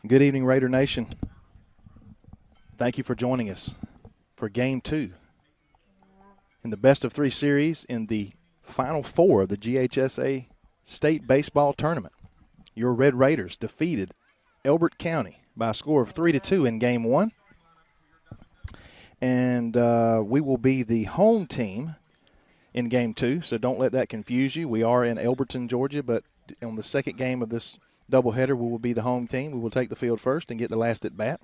Good evening, Raider Nation. Thank you for joining us for Game 2 in the best of 3 series in the Final Four of the GHSA State Baseball Tournament. Your Red Raiders defeated Elbert County by a score of 3-2 in Game 1. And we will be the home team in Game 2, so don't let that confuse you. We are in Elberton, Georgia, but on the second game of this doubleheader, we will be the home team. We will take the field first and get the last at bat,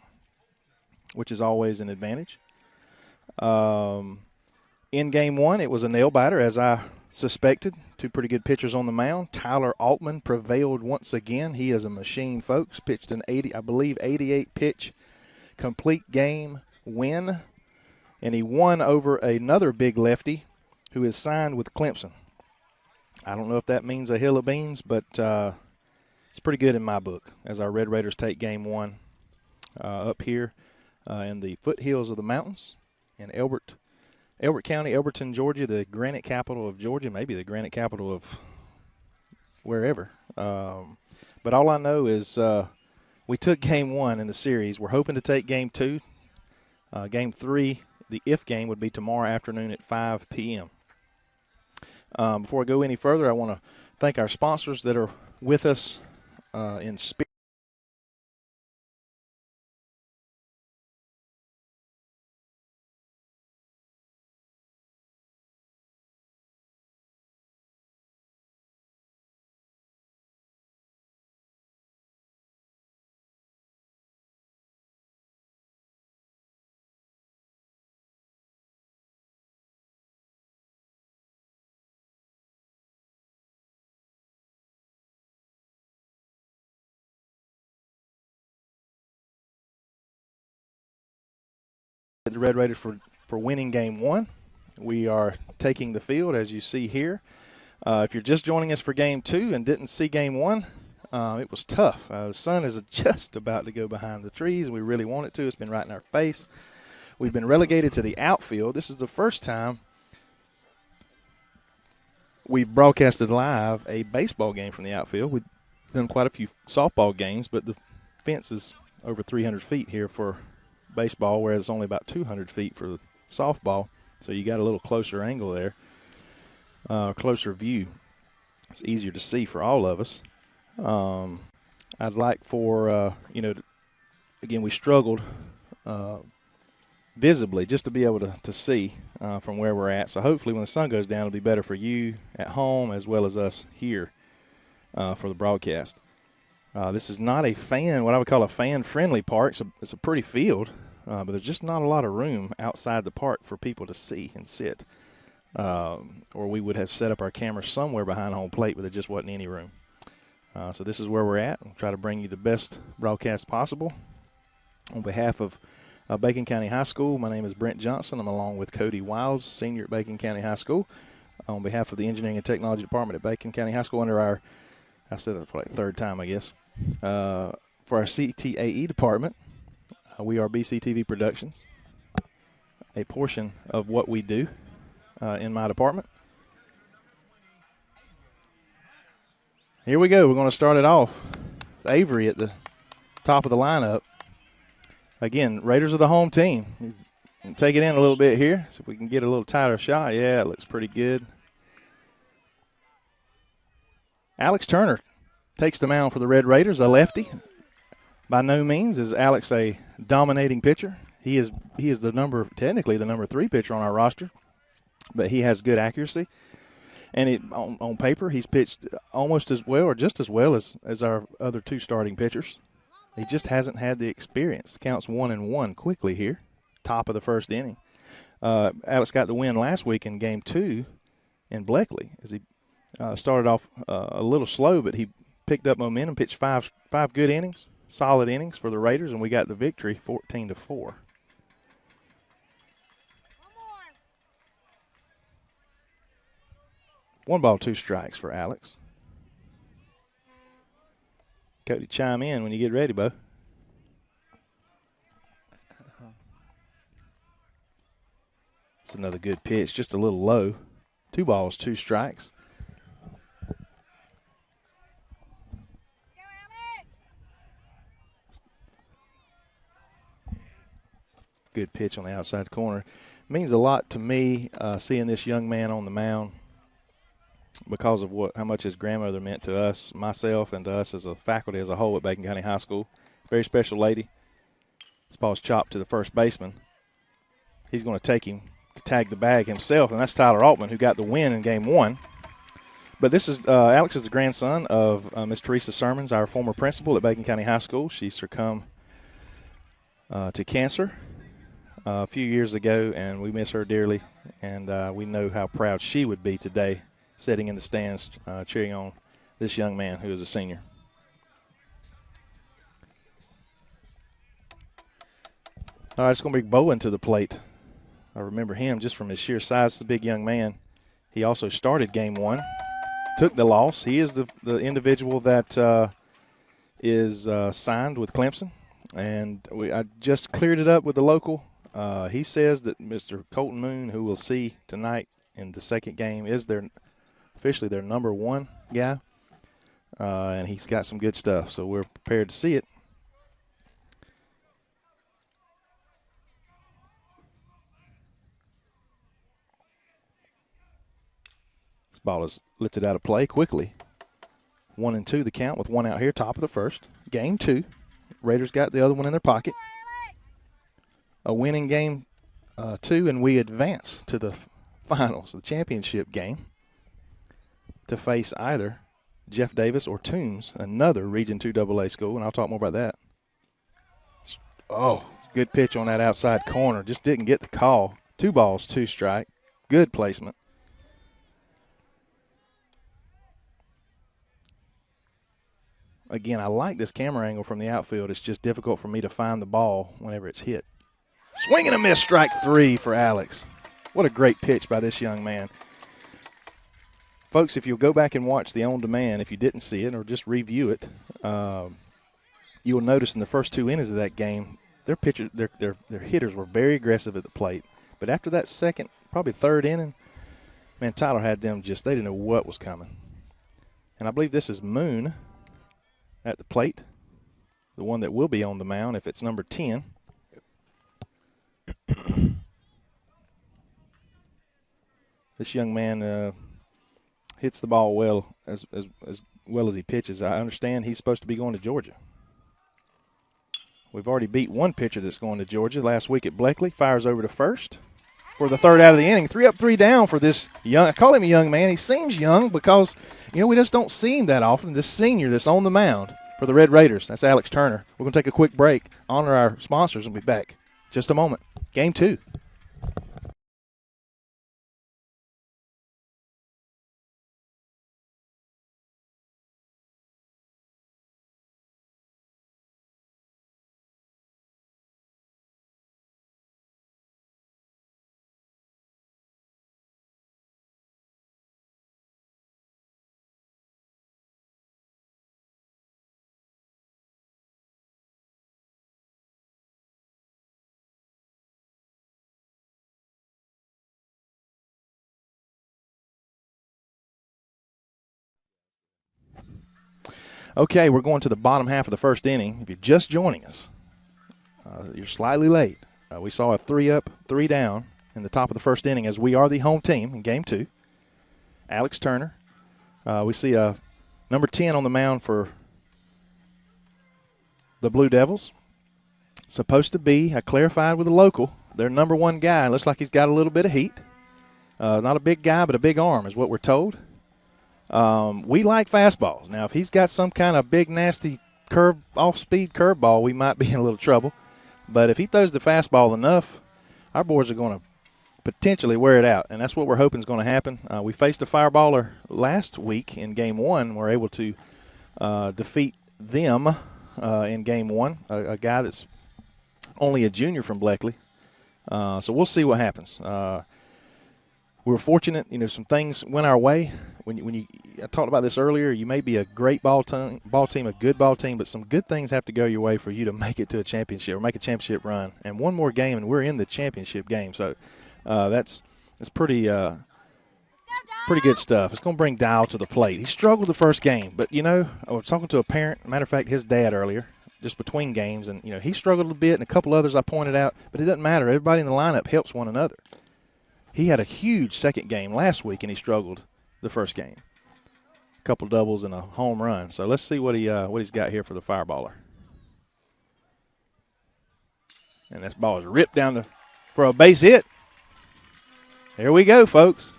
which is always an advantage. In Game 1, it was a nail-biter, as I suspected. 2 pretty good pitchers on the mound. Tyler Altman prevailed once again. He is a machine, folks. Pitched an 88-pitch complete game win, and he won over another big lefty who is signed with Clemson. I don't know if that means a hill of beans, but it's pretty good in my book as our Red Raiders take Game 1 up here in the foothills of the mountains in Elbert County, Elberton, Georgia, the granite capital of Georgia, maybe the granite capital of wherever. But all I know is we took Game 1 in the series. We're hoping to take Game 2. Game 3, the if game, would be tomorrow afternoon at 5 p.m. Before I go any further, I want to thank our sponsors that are with us in spirit. The Red Raiders for winning Game 1. We are taking the field, as you see here. If you're just joining us for Game 2 and didn't see Game 1, it was tough. The sun is just about to go behind the trees. We really want it to. It's been right in our face. We've been relegated to the outfield. This is the first time we've broadcasted live a baseball game from the outfield. We've done quite a few softball games, but the fence is over 300 feet here for baseball, whereas it's only about 200 feet for softball. So you got a little closer angle there, closer view. It's easier to see for all of us. I'd like for, again, we struggled visibly just to be able to see from where we're at. So hopefully when the sun goes down, it'll be better for you at home as well as us here for the broadcast. This is not what I would call a fan-friendly park. It's a pretty field, but there's just not a lot of room outside the park for people to see and sit. Or we would have set up our camera somewhere behind home plate, but there just wasn't any room. So this is where we're at. We'll try to bring you the best broadcast possible. On behalf of Bacon County High School, my name is Brent Johnson. I'm along with Cody Wiles, senior at Bacon County High School. On behalf of the Engineering and Technology Department at Bacon County High School, under our, I said it for like third time, I guess, for our CTAE department, we are BCTV Productions, a portion of what we do in my department. Here we go. We're going to start it off with Avery at the top of the lineup. Again, Raiders are the home team. Take it in a little bit here, so if we can get a little tighter shot. Yeah, it looks pretty good. Alex Turner takes the mound for the Red Raiders, a lefty. By no means is Alex a dominating pitcher. He is technically the number 3 pitcher on our roster, but he has good accuracy. And on paper, he's pitched almost as well or just as well as our other 2 starting pitchers. He just hasn't had the experience. Counts 1-1 quickly here, top of the first inning. Alex got the win last week in Game 2 in Bleckley as he started off a little slow, but he picked up momentum, pitched five good innings, solid innings for the Raiders, and we got the victory 14-4. 1 ball, 2 strikes for Alex. Cody, chime in when you get ready, Bo. It's another good pitch, just a little low. 2 balls, 2 strikes. good pitch on the outside corner. It means a lot to me seeing this young man on the mound because of how much his grandmother meant to us, myself, and to us as a faculty as a whole at Bacon County High School. Very special lady. This ball's chopped to the first baseman. He's going to take him to tag the bag himself, and that's Tyler Altman, who got the win in Game 1. But this is Alex is the grandson of Miss Teresa Sermons, our former principal at Bacon County High School. She succumbed to cancer a few years ago, and we miss her dearly. And we know how proud she would be today, sitting in the stands cheering on this young man who is a senior. All right, it's going to bring Bowen to the plate. I remember him just from his sheer size. It's a big young man. He also started Game 1, took the loss. He is the individual that is signed with Clemson. And I just cleared it up with the local. He says that Mr. Colton Moon, who we'll see tonight in the second game, is officially their number 1 guy. And he's got some good stuff, so we're prepared to see it. Ball is lifted out of play quickly. 1-2 the count with 1 out here, top of the first. Game 2. Raiders got the other one in their pocket. A win in Game 2, and we advance to the finals, the championship game, to face either Jeff Davis or Toombs, another Region 2 AA school, and I'll talk more about that. Oh, good pitch on that outside corner. Just didn't get the call. 2 balls, 2 strike. Good placement. Again, I like this camera angle from the outfield. It's just difficult for me to find the ball whenever it's hit. Swing and a miss, strike 3 for Alex. What a great pitch by this young man. Folks, if you'll go back and watch the On Demand, if you didn't see it or just review it, you'll notice in the first 2 innings of that game, their hitters were very aggressive at the plate. But after that second, probably third inning, man, Tyler had them they didn't know what was coming. And I believe this is Moon at the plate, the one that will be on the mound if it's number 10. This young man hits the ball well as well as he pitches. I understand he's supposed to be going to Georgia. We've already beat one pitcher that's going to Georgia last week at Bleckley. Fires over to first for the third out of the inning. 3 up, 3 down for this young. I call him a young man. He seems young because, we just don't see him that often. This senior that's on the mound for the Red Raiders. That's Alex Turner. We're going to take a quick break, honor our sponsors, and we'll be back just a moment. Game 2. Okay, we're going to the bottom half of the first inning. If you're just joining us, you're slightly late. We saw a 3 up, 3 down in the top of the first inning as we are the home team in Game 2. Alex Turner. We see a number 10 on the mound for the Blue Devils. Supposed to be, I clarified with the local, their number 1 guy. Looks like he's got a little bit of heat. Not a big guy, but a big arm is what we're told. We like fastballs. Now, if he's got some kind of big, nasty off-speed curveball, we might be in a little trouble. But if he throws the fastball enough, our boys are going to potentially wear it out, and that's what we're hoping is going to happen. We faced a fireballer last week in Game 1. We're able to defeat them in Game 1, a guy that's only a junior from Bleckley. So we'll see what happens. We were fortunate, some things went our way. I talked about this earlier. You may be a great ball team, a good ball team, but some good things have to go your way for you to make it to a championship or make a championship run. And one more game, and we're in the championship game. So that's pretty good stuff. It's going to bring Dial to the plate. He struggled the first game, but I was talking to a parent. Matter of fact, his dad earlier. just between games. And, you know, he struggled a bit and a couple others I pointed out, but it doesn't matter. Everybody in the lineup helps one another. He had a huge second game last week, and he struggled the first game. A couple doubles and a home run. So let's see what he's got here for the fireballer. And this ball is ripped down for a base hit. There we go, folks.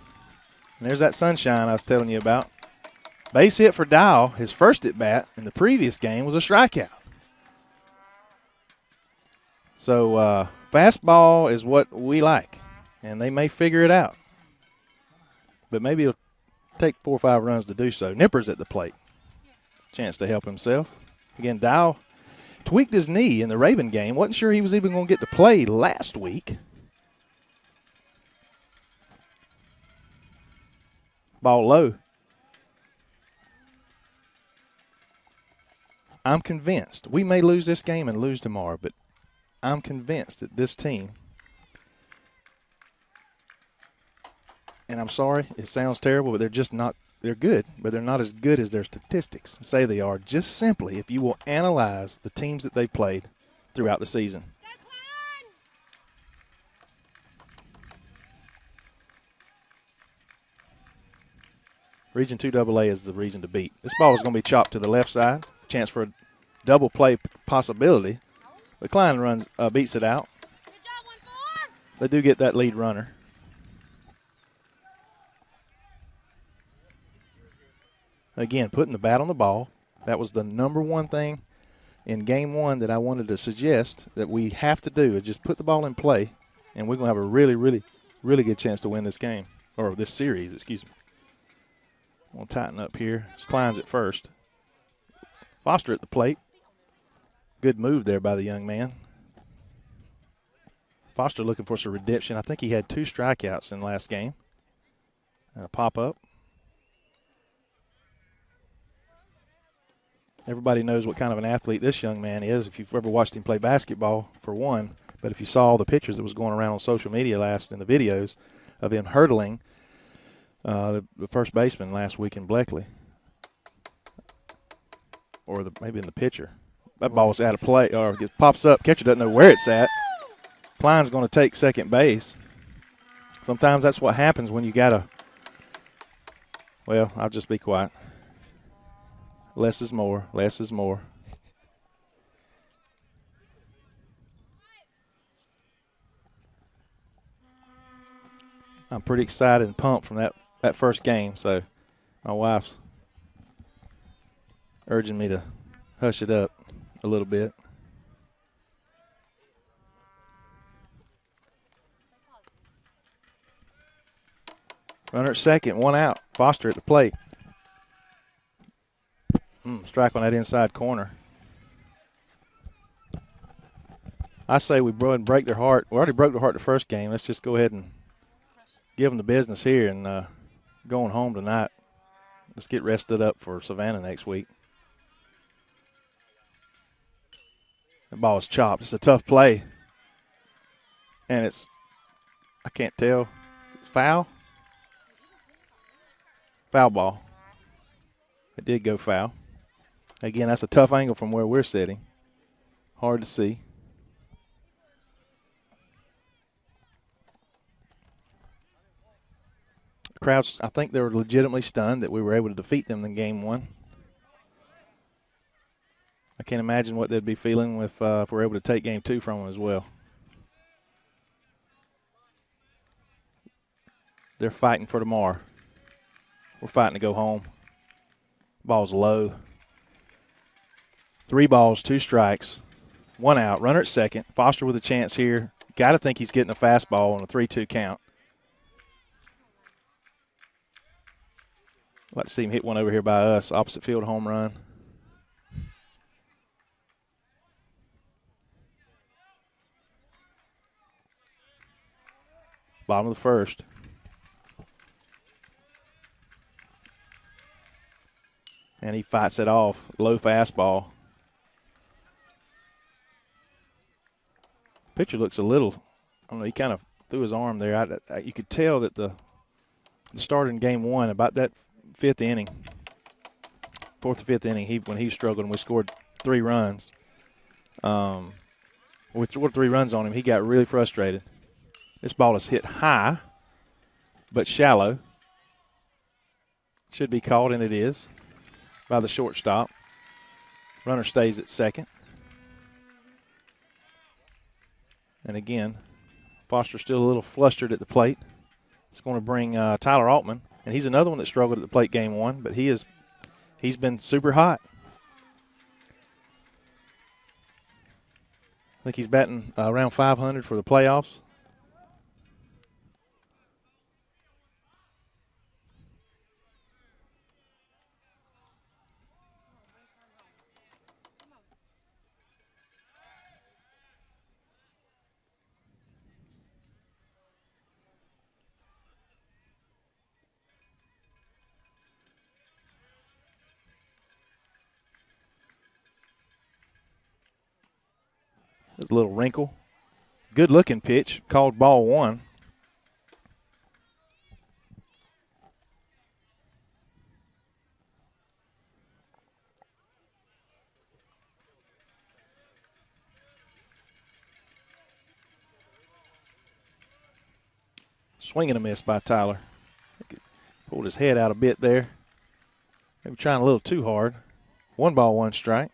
And there's that sunshine I was telling you about. Base hit for Dow. His first at bat in the previous game was a strikeout. So fastball is what we like, and they may figure it out. But maybe it'll take 4 or 5 runs to do so. Nipper's at the plate. Chance to help himself. Again, Dow tweaked his knee in the Raven game. Wasn't sure he was even going to get to play last week. Ball low. I'm convinced. We may lose this game and lose tomorrow, but I'm convinced that this team, and I'm sorry, it sounds terrible, but they're just not, they're good, but they're not as good as their statistics say they are, just simply if you will analyze the teams that they played throughout the season. Region 2 AA is the region to beat. This ball is going to be chopped to the left side. Chance for a double play possibility. But Klein beats it out. They do get that lead runner. Again, putting the bat on the ball. That was the number one thing in game one that I wanted to suggest that we have to do, is just put the ball in play, and we're going to have a really, really, really good chance to win this game, or this series, excuse me. We'll tighten up here. Klein's at first. Foster at the plate. Good move there by the young man. Foster looking for some redemption. I think he had 2 strikeouts in last game. And a pop-up. Everybody knows what kind of an athlete this young man is if you've ever watched him play basketball, for one. But if you saw the pictures that was going around on social media last in the videos of him hurdling the first baseman last week in Bleckley. Or maybe in the pitcher. That ball was out of play, or it pops up. Catcher doesn't know where it's at. Klein's going to take second base. Sometimes that's what happens when you got to, well, I'll just be quiet. Less is more. Less is more. I'm pretty excited and pumped from that first game, so my wife's urging me to hush it up a little bit. Runner at second, 1 out. Foster at the plate. Strike on that inside corner. I say we break their heart. We already broke their heart the first game. Let's just go ahead and give them the business here and going home tonight. Let's get rested up for Savannah next week. The ball is chopped. It's a tough play. And it's, I can't tell. It's foul? Foul ball. It did go foul. Again, that's a tough angle from where we're sitting. Hard to see. The crowds, I think they were legitimately stunned that we were able to defeat them in game one. I can't imagine what they'd be feeling if we're able to take game 2 from them as well. They're fighting for tomorrow. We're fighting to go home. Ball's low. 3 balls, 2 strikes, 1 out. Runner at second. Foster with a chance here. Got to think he's getting a fastball on a 3-2 count. I'd like to see him hit one over here by us. Opposite field home run. Bottom of the first. And he fights it off. Low fastball. Pitcher looks a little, I don't know, he kind of threw his arm there. You could tell that the starter in game 1, about that 4th or 5th inning, when he struggled and we scored 3 runs, With 2 or 3 runs on him, he got really frustrated. This ball is hit high, but shallow. Should be caught, and it is, by the shortstop. Runner stays at second. And again, Foster still a little flustered at the plate. It's going to bring Tyler Altman, and he's another one that struggled at the plate game 1, but he's been super hot. I think he's batting around 500 for the playoffs. There's a little wrinkle. Good-looking pitch, called ball 1. Swing and a miss by Tyler. Pulled his head out a bit there. Maybe trying a little too hard. 1 ball, 1 strike.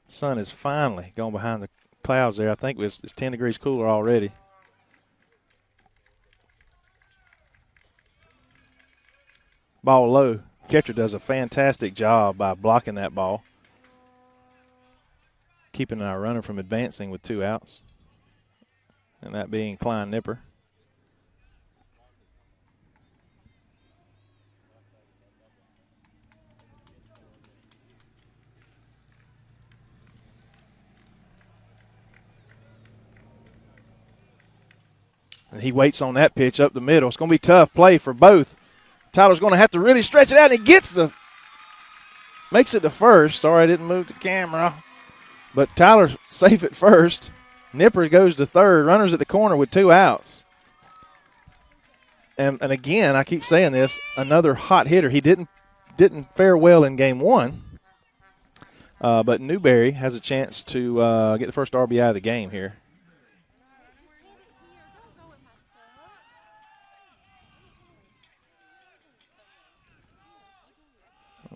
Sun is finally gone behind the clouds there. I think it's 10 degrees cooler already. Ball low. Catcher does a fantastic job by blocking that ball, keeping our runner from advancing with 2 outs, and that being Klein Nipper. And he waits on that pitch up the middle. It's going to be tough play for both. Tyler's going to have to really stretch it out, and he makes it to first. Sorry, I didn't move the camera. But Tyler's safe at first. Nipper goes to third. Runners at the corner with 2 outs. And again, I keep saying this, another hot hitter. He didn't fare well in game 1. But Newberry has a chance to get the first RBI of the game here.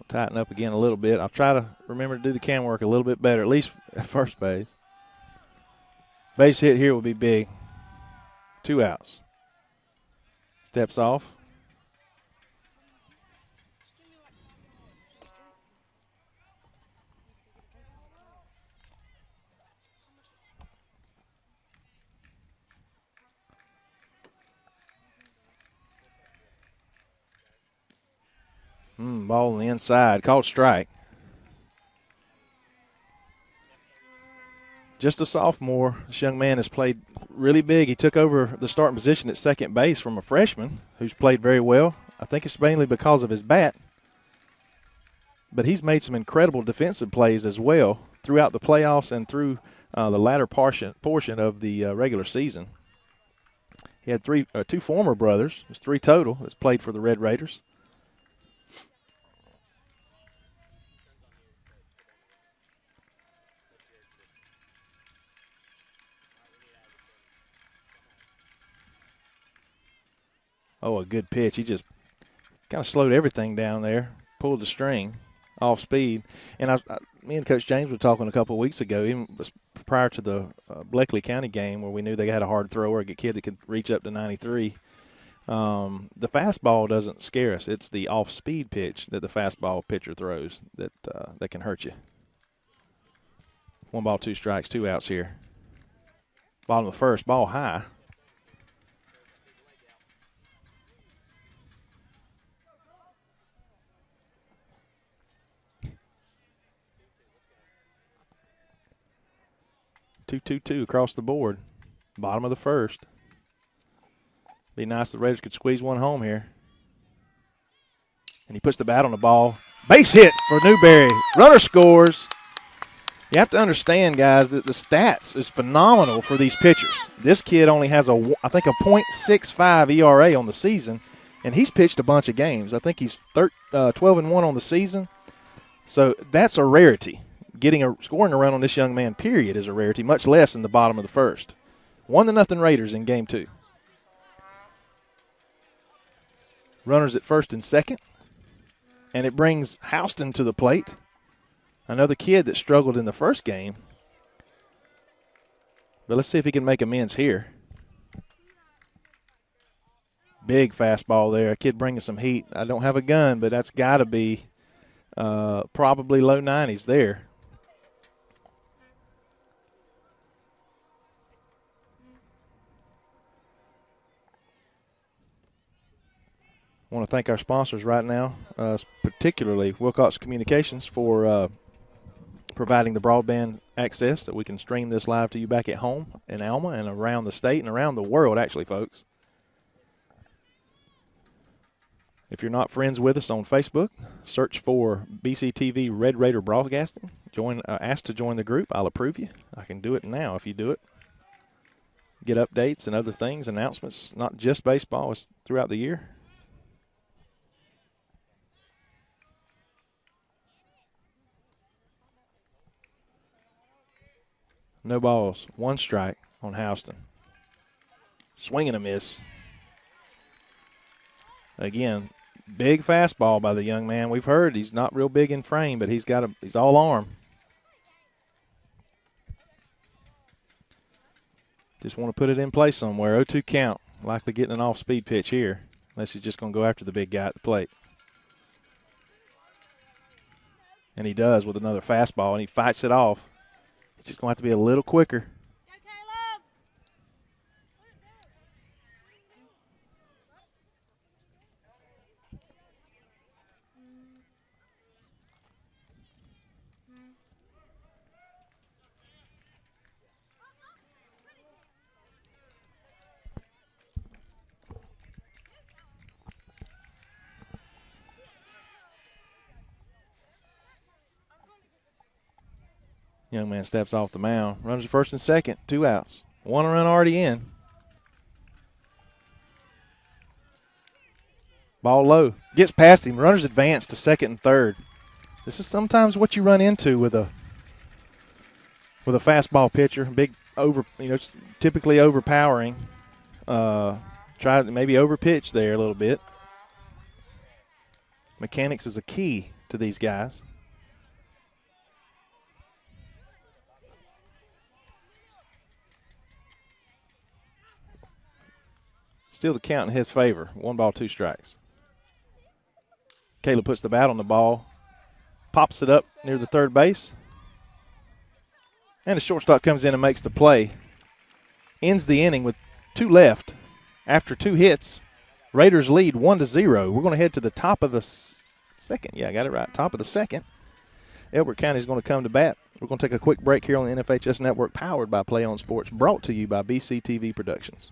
Tighten up again a little bit. I'll try to remember to do the cam work a little bit better, at least at first base. Base hit here will be big. 2 outs. Steps off. Ball on the inside, called strike. Just a sophomore. This young man has played really big. He took over the starting position at second base from a freshman who's played very well. I think it's mainly because of his bat. But he's made some incredible defensive plays as well throughout the playoffs and through the latter portion of the regular season. He had 2 former brothers. There's 3 total that's played for the Red Raiders. Oh, a good pitch. He just kind of slowed everything down there, pulled the string off speed. And me and Coach James were talking a couple of weeks ago, even prior to the Bleckley County game where we knew they had a hard thrower, a kid that could reach up to 93. The fastball doesn't scare us. It's the off-speed pitch that the fastball pitcher throws that can hurt you. 1 ball, 2 strikes, 2 outs here. Bottom of the first, ball high. Two across the board. Bottom of the first. Be nice if the Raiders could squeeze one home here. And he puts the bat on the ball. Base hit for Newberry. Runner scores. You have to understand, guys, that the stats is phenomenal for these pitchers. This kid only has I think a .65 ERA on the season, And he's pitched a bunch of games. I think he's 12-1 on the season. So that's a rarity. Scoring a run on this young man, period, is a rarity, much less in the bottom of the first. 1-0 Raiders in game 2. Runners at first and second. And it brings Houston to the plate. Another kid that struggled in the first game. But let's see if he can make amends here. Big fastball there. A kid bringing some heat. I don't have a gun, but that's got to be probably low 90s there. I want to thank our sponsors right now, particularly Wilcox Communications, for providing the broadband access that we can stream this live to you back at home in Alma and around the state and around the world, actually, folks. If you're not friends with us on Facebook, search for BCTV Red Raider Broadcasting. Ask to join the group. I'll approve you. I can do it now if you do it. Get updates and other things, announcements, not just baseball, it's throughout the year. No balls. 1 strike on Houston. Swing and a miss. Again, big fastball by the young man. We've heard he's not real big in frame, but he's all arm. Just want to put it in play somewhere. 0-2 count. Likely getting an off-speed pitch here, unless he's just going to go after the big guy at the plate. And he does with another fastball, and he fights it off. He's just going to have to be a little quicker. Young man steps off the mound. Runs to first and second. 2 outs. 1 run already in. Ball low. Gets past him. Runners advance to second and third. This is sometimes what you run into with a fastball pitcher. Big typically overpowering. Try to maybe overpitch there a little bit. Mechanics is a key to these guys. Still the count in his favor. 1 ball, 2 strikes. Caleb puts the bat on the ball, pops it up near the third base, and the shortstop comes in and makes the play. Ends the inning with 2 left. After 2 hits, Raiders lead 1-0. We're going to head to the top of the second. Yeah, I got it right. Top of the second. Elbert County is going to come to bat. We're going to take a quick break here on the NFHS Network, powered by Play On Sports, brought to you by BCTV Productions.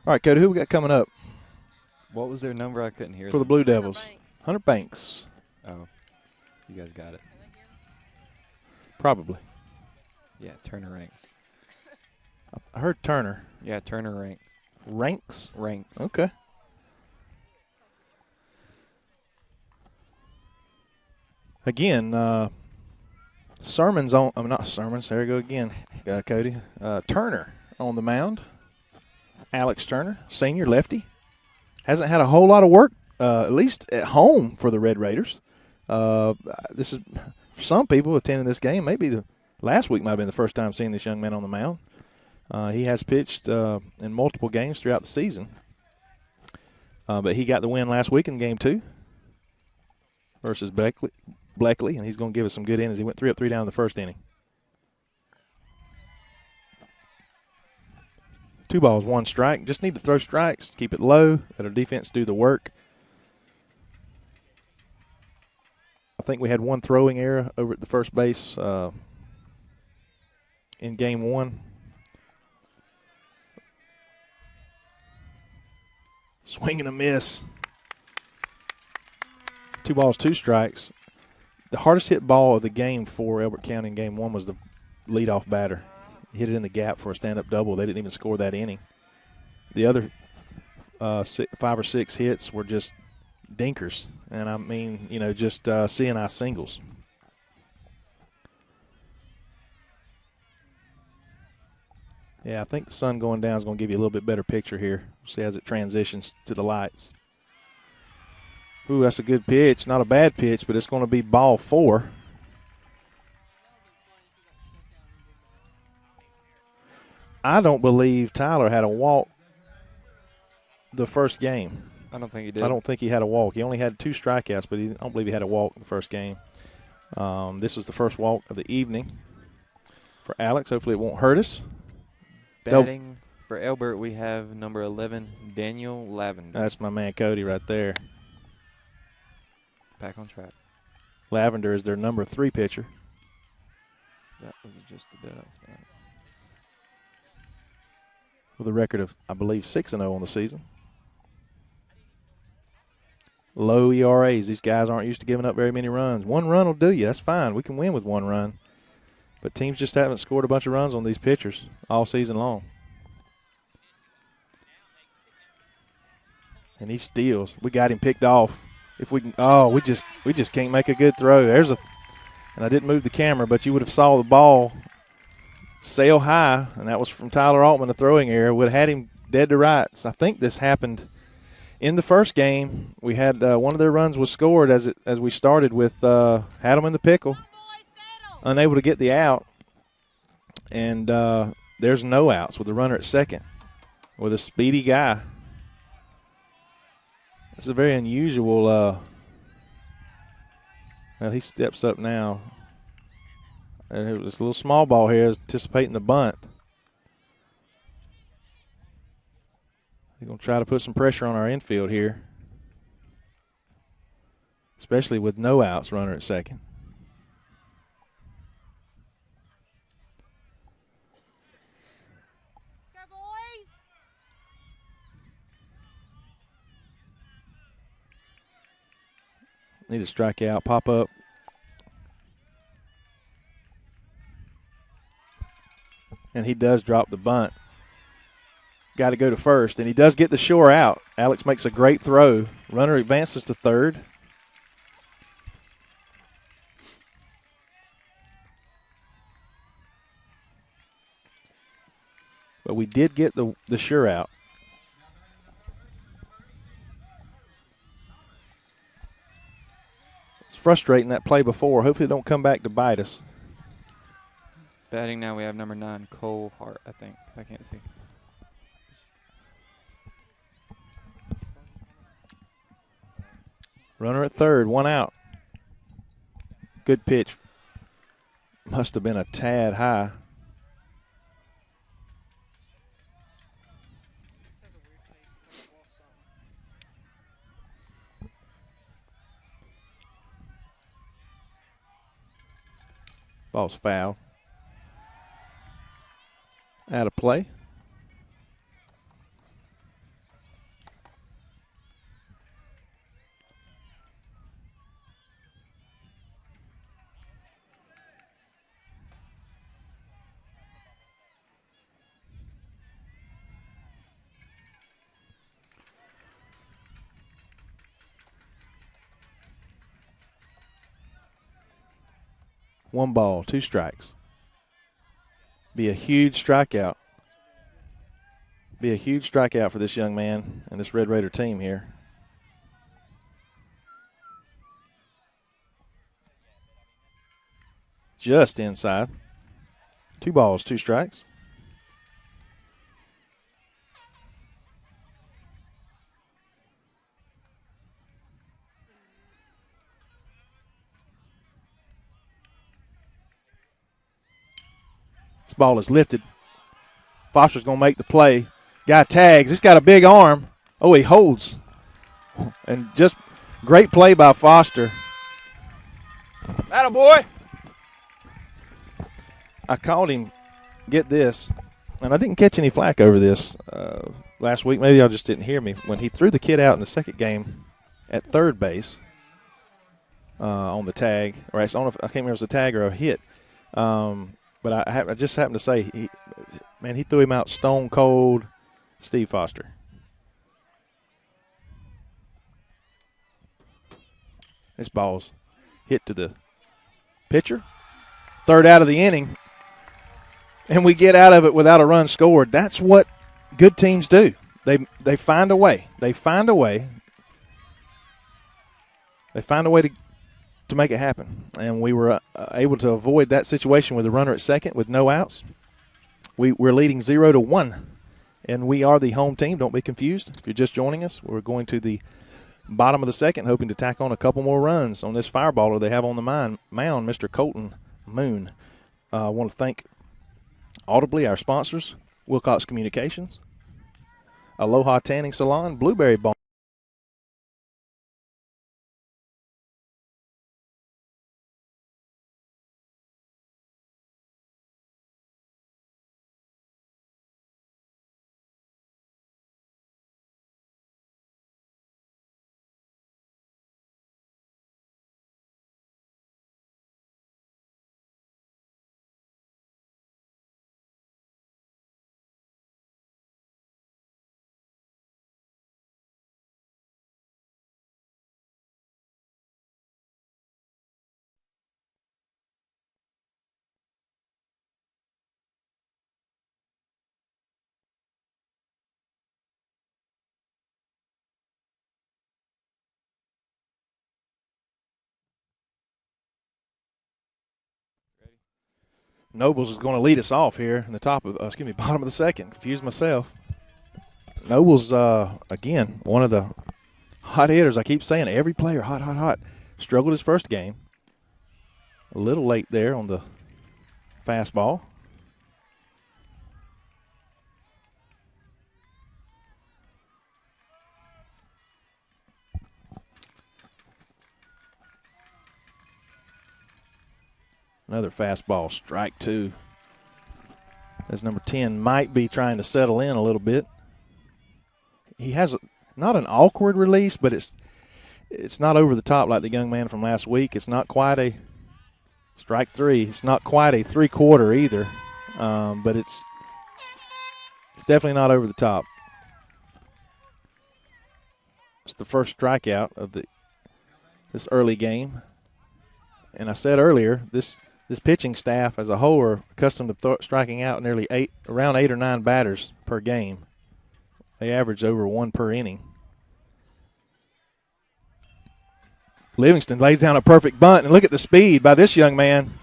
All right, Cody, who we got coming up? What was their number? I couldn't hear for the Blue Devils. Hunter Banks. Oh, you guys got it. Probably. Yeah, Turner Ranks. I heard Turner. Yeah, Turner ranks. Ranks? Ranks. Okay. Again, Sermon's on. I'm not Sermons. There we go again, Cody. Turner on the mound. Alex Turner, senior lefty, hasn't had a whole lot of work, at least at home for the Red Raiders. This is for some people attending this game. Maybe the last week might have been the first time seeing this young man on the mound. He has pitched in multiple games throughout the season, but he got the win last week in Game 2 versus Bleckley, and he's going to give us some good innings. He went 3 up, 3 down in the first inning. 2 balls, 1 strike. Just need to throw strikes, keep it low, let our defense do the work. I think we had 1 throwing error over at the first base in Game 1. Swing and a miss. 2 balls, 2 strikes. The hardest hit ball of the game for Elbert County in Game 1 was the leadoff batter. He hit it in the gap for a stand-up double. They didn't even score that inning. The other 5 or 6 hits were just dinkers, and I mean, just CNI singles. Yeah, I think the sun going down is going to give you a little bit better picture here. See as it transitions to the lights. Ooh, that's a good pitch. Not a bad pitch, but it's going to be ball 4. I don't believe Tyler had a walk the first game. I don't think he did. I don't think he had a walk. He only had 2 strikeouts, but I don't believe he had a walk in the first game. This was the first walk of the evening for Alex. Hopefully it won't hurt us. Batting for Elbert, we have number 11, Daniel Lavender. That's my man Cody right there. Back on track. Lavender is their number 3 pitcher. That was just a bit outside. With a record of, I believe, 6-0 on the season. Low ERAs. These guys aren't used to giving up very many runs. 1 run will do you. That's fine. We can win with 1 run. But teams just haven't scored a bunch of runs on these pitchers all season long. And he steals. We got him picked off. If we can, we just can't make a good throw. And I didn't move the camera, but you would have saw the ball sail high, and that was from Tyler Altman, the throwing error. Would have had him dead to rights. I think this happened in the first game. We had one of their runs was scored as we started with had them in the pickle, unable to get the out, and there's no outs with the runner at second with a speedy guy. It's a very unusual. Well, he steps up now. And it was a little small ball here, anticipating the bunt. They're going to try to put some pressure on our infield here, especially with no outs, runner at second. Go, boys. Need to strike out, pop up. And he does drop the bunt. Got to go to first, and he does get the shore out. Alex makes a great throw. Runner advances to third. But we did get the sure out. It's frustrating, that play before. Hopefully it don't come back to bite us. Batting now, we have number 9, Cole Hart, I think. I can't see. Runner at third, 1 out. Good pitch. Must have been a tad high. Ball's foul. Out of play. 1 ball, 2 strikes. Be a huge strikeout. Be a huge strikeout for this young man and this Red Raider team here. Just inside. 2 balls, 2 strikes. This ball is lifted. Foster's going to make the play. Guy tags. He's got a big arm. Oh, he holds. And just great play by Foster. Attaboy. I called him, get this, and I didn't catch any flack over this last week. Maybe y'all just didn't hear me. When he threw the kid out in the second game at third base on the tag, or actually, I can't remember if it was a tag or a hit, but I just happened to say, he threw him out stone cold, Steve Foster. This ball's hit to the pitcher. Third out of the inning. And we get out of it without a run scored. That's what good teams do. They find a way. They find a way. They find a way to make it happen. And we were able to avoid that situation with a runner at second with no outs. We're leading 0-1. And we are the home team. Don't be confused. If you're just joining us, we're going to the bottom of the second, hoping to tack on a couple more runs on this fireballer they have on the mound, Mr. Colton Moon. I want to thank audibly our sponsors, Wilcox Communications, Aloha Tanning Salon, Blueberry Bar. Nobles is going to lead us off here in the bottom of the second. Confused myself. Nobles, again, one of the hot hitters. I keep saying every player hot, hot, hot. Struggled his first game. A little late there on the fastball. Another fastball, strike 2. As number 10 might be trying to settle in a little bit. He has not an awkward release, but it's not over the top like the young man from last week. It's not quite a strike 3. It's not quite a 3/4 either, but it's definitely not over the top. It's the first strikeout of this early game. And I said earlier, this pitching staff as a whole are accustomed to striking out nearly around 8 or 9 batters per game. They average over 1 per inning. Livingston lays down a perfect bunt, and look at the speed by this young man.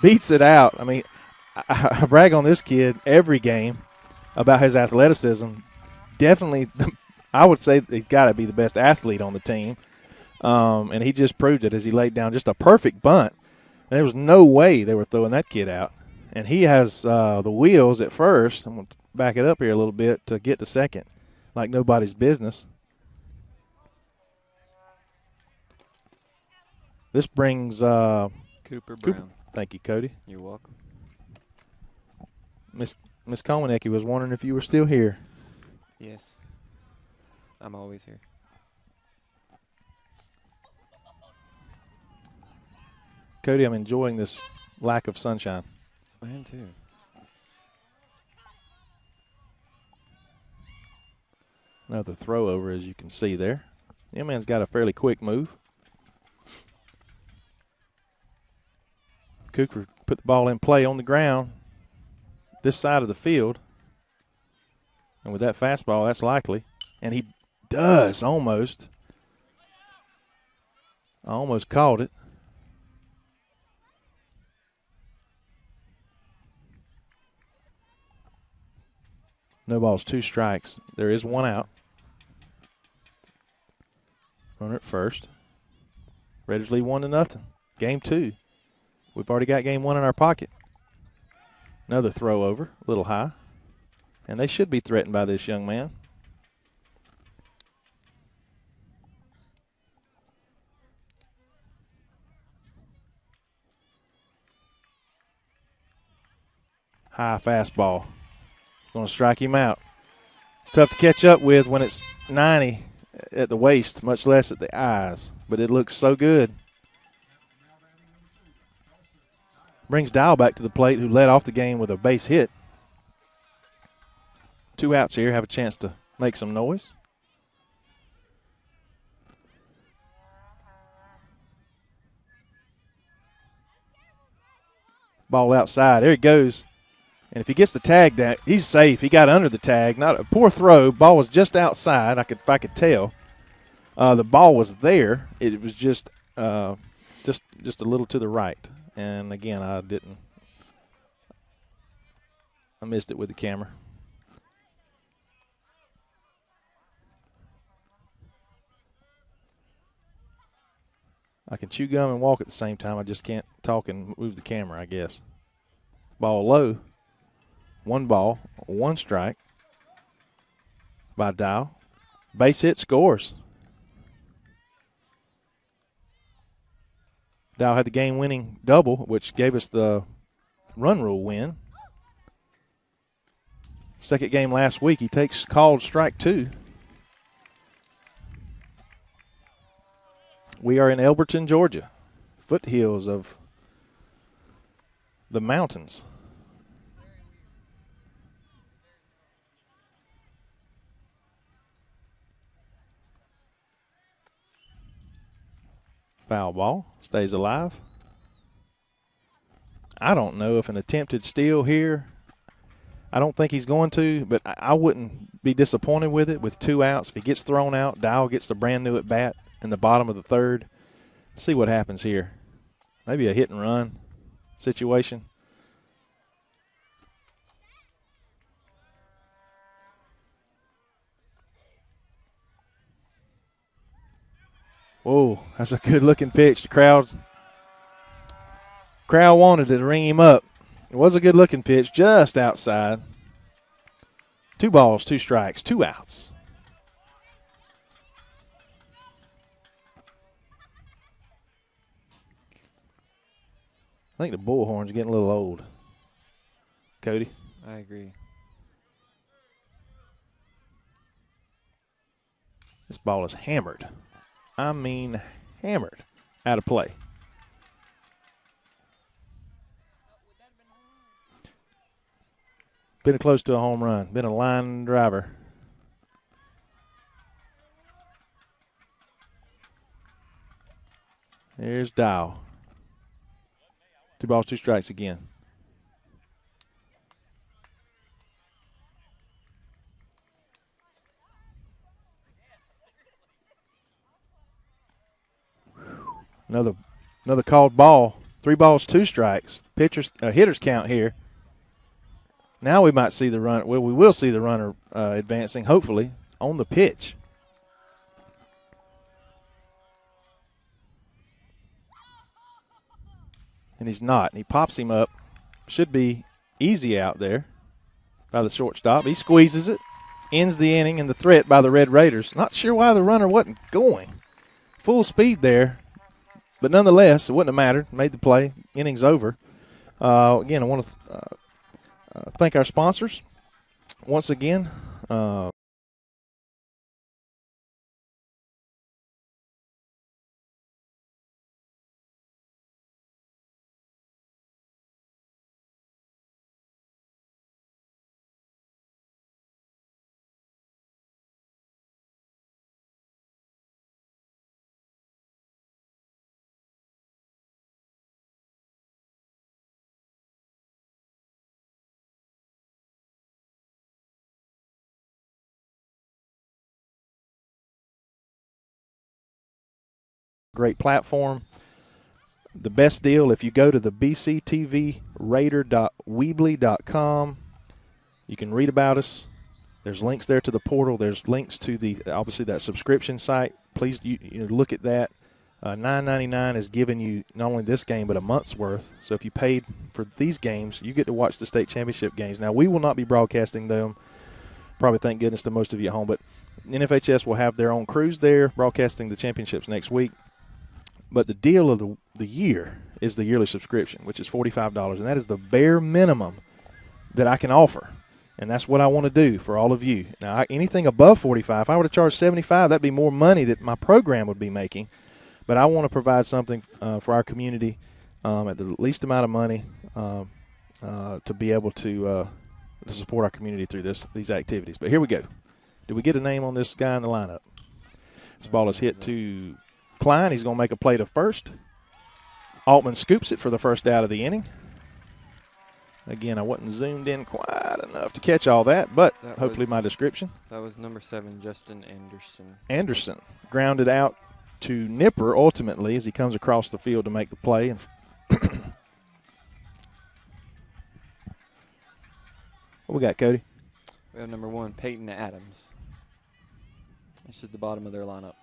Beats it out. I mean, I brag on this kid every game about his athleticism. Definitely, I would say he's got to be the best athlete on the team. And he just proved it as he laid down just a perfect bunt. There was no way they were throwing that kid out. And he has the wheels at first. I'm going to back it up here a little bit to get to second, like nobody's business. This brings Cooper Brown. Thank you, Cody. You're welcome. Miss Komanicki was wondering if you were still here. Yes. I'm always here. Cody, I'm enjoying this lack of sunshine. I am too. Another throw over, as you can see there. The man's got a fairly quick move. Cooper put the ball in play on the ground this side of the field. And with that fastball, that's likely. And he does almost. Almost caught it. No balls, 2 strikes. There is 1 out. Runner at first. Raiders lead 1-0. Game 2. We've already got game 1 in our pocket. Another throw over, a little high. And they should be threatened by this young man. High fastball. Going to strike him out. Tough to catch up with when it's 90 at the waist, much less at the eyes. But it looks so good. Brings Dow back to the plate, who led off the game with a base hit. 2 outs here, have a chance to make some noise. Ball outside. There he goes. And if he gets the tag down, he's safe. He got under the tag. Not a poor throw. Ball was just outside. If I could tell. The ball was there. It was just a little to the right. And again, I missed it with the camera. I can chew gum and walk at the same time. I just can't talk and move the camera, I guess. Ball low. 1 ball, 1 strike by Dow. Base hit, scores. Dow had the game-winning double, which gave us the run rule win. Second game last week, he takes called strike 2. We are in Elberton, Georgia, foothills of the mountains. Foul ball, stays alive. I don't know if an attempted steal here. I don't think he's going to, but I wouldn't be disappointed with it with 2 outs. If he gets thrown out, Dow gets the brand new at bat in the bottom of the 3rd. See what happens here. Maybe a hit and run situation. Whoa, that's a good-looking pitch. The crowd wanted to ring him up. It was a good-looking pitch, just outside. 2 balls, 2 strikes, 2 outs. I think the bullhorn's getting a little old. Cody? I agree. This ball is hammered. I mean hammered. Out of play. Been close to a home run. Been a line driver. There's Dow. 2 balls, 2 strikes again. Another called ball. 3 balls, 2 strikes. Hitters count here. Now we might see the run. Well, we will see the runner advancing, hopefully, on the pitch. And he's not. And he pops him up. Should be easy out there by the shortstop. He squeezes it. Ends the inning and the threat by the Red Raiders. Not sure why the runner wasn't going. Full speed there. But nonetheless, it wouldn't have mattered. Made the play. Inning's over. Again, I want to thank our sponsors once again. great platform. The best deal, if you go to the bctvraider.weebly.com, you can read about us. There's links there to the portal. There's links to obviously that subscription site. Please look at that. $9.99 is giving you not only this game but a month's worth. So if you paid for these games, you get to watch the state championship games. Now, we will not be broadcasting them. Probably thank goodness to most of you at home. But NFHS will have their own crews there broadcasting the championships next week. But the deal of the year is the yearly subscription, which is $45, and that is the bare minimum that I can offer. And that's what I want to do for all of you. Now, anything above $45, if I were to charge $75, that'd be more money that my program would be making. But I want to provide something for our community at the least amount of money to be able to support our community through these activities. But here we go. Did we get a name on this guy in the lineup? This ball is hit to Klein. He's going to make a play to first. Altman scoops it for the first out of the inning. Again, I wasn't zoomed in quite enough to catch all that, but hopefully my description. That was number 7, Justin Anderson. Anderson grounded out to Nipper ultimately as he comes across the field to make the play. And what we got, Cody? We have number 1, Peyton Adams. This is the bottom of their lineup.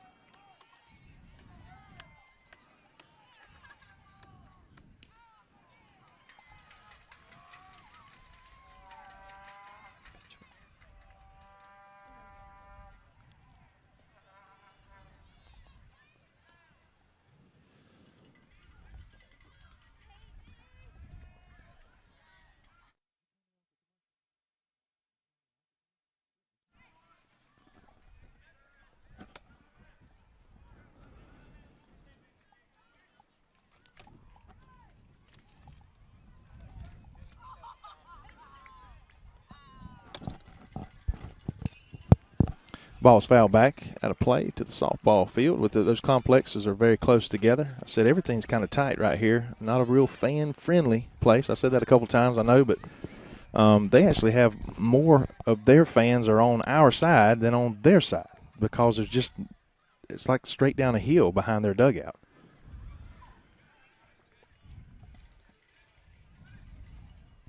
Ball's fouled back out of play to the softball field. Those complexes are very close together. I said everything's kind of tight right here. Not a real fan-friendly place. I said that a couple times, I know, but they actually have more of their fans are on our side than on their side because it's like straight down a hill behind their dugout.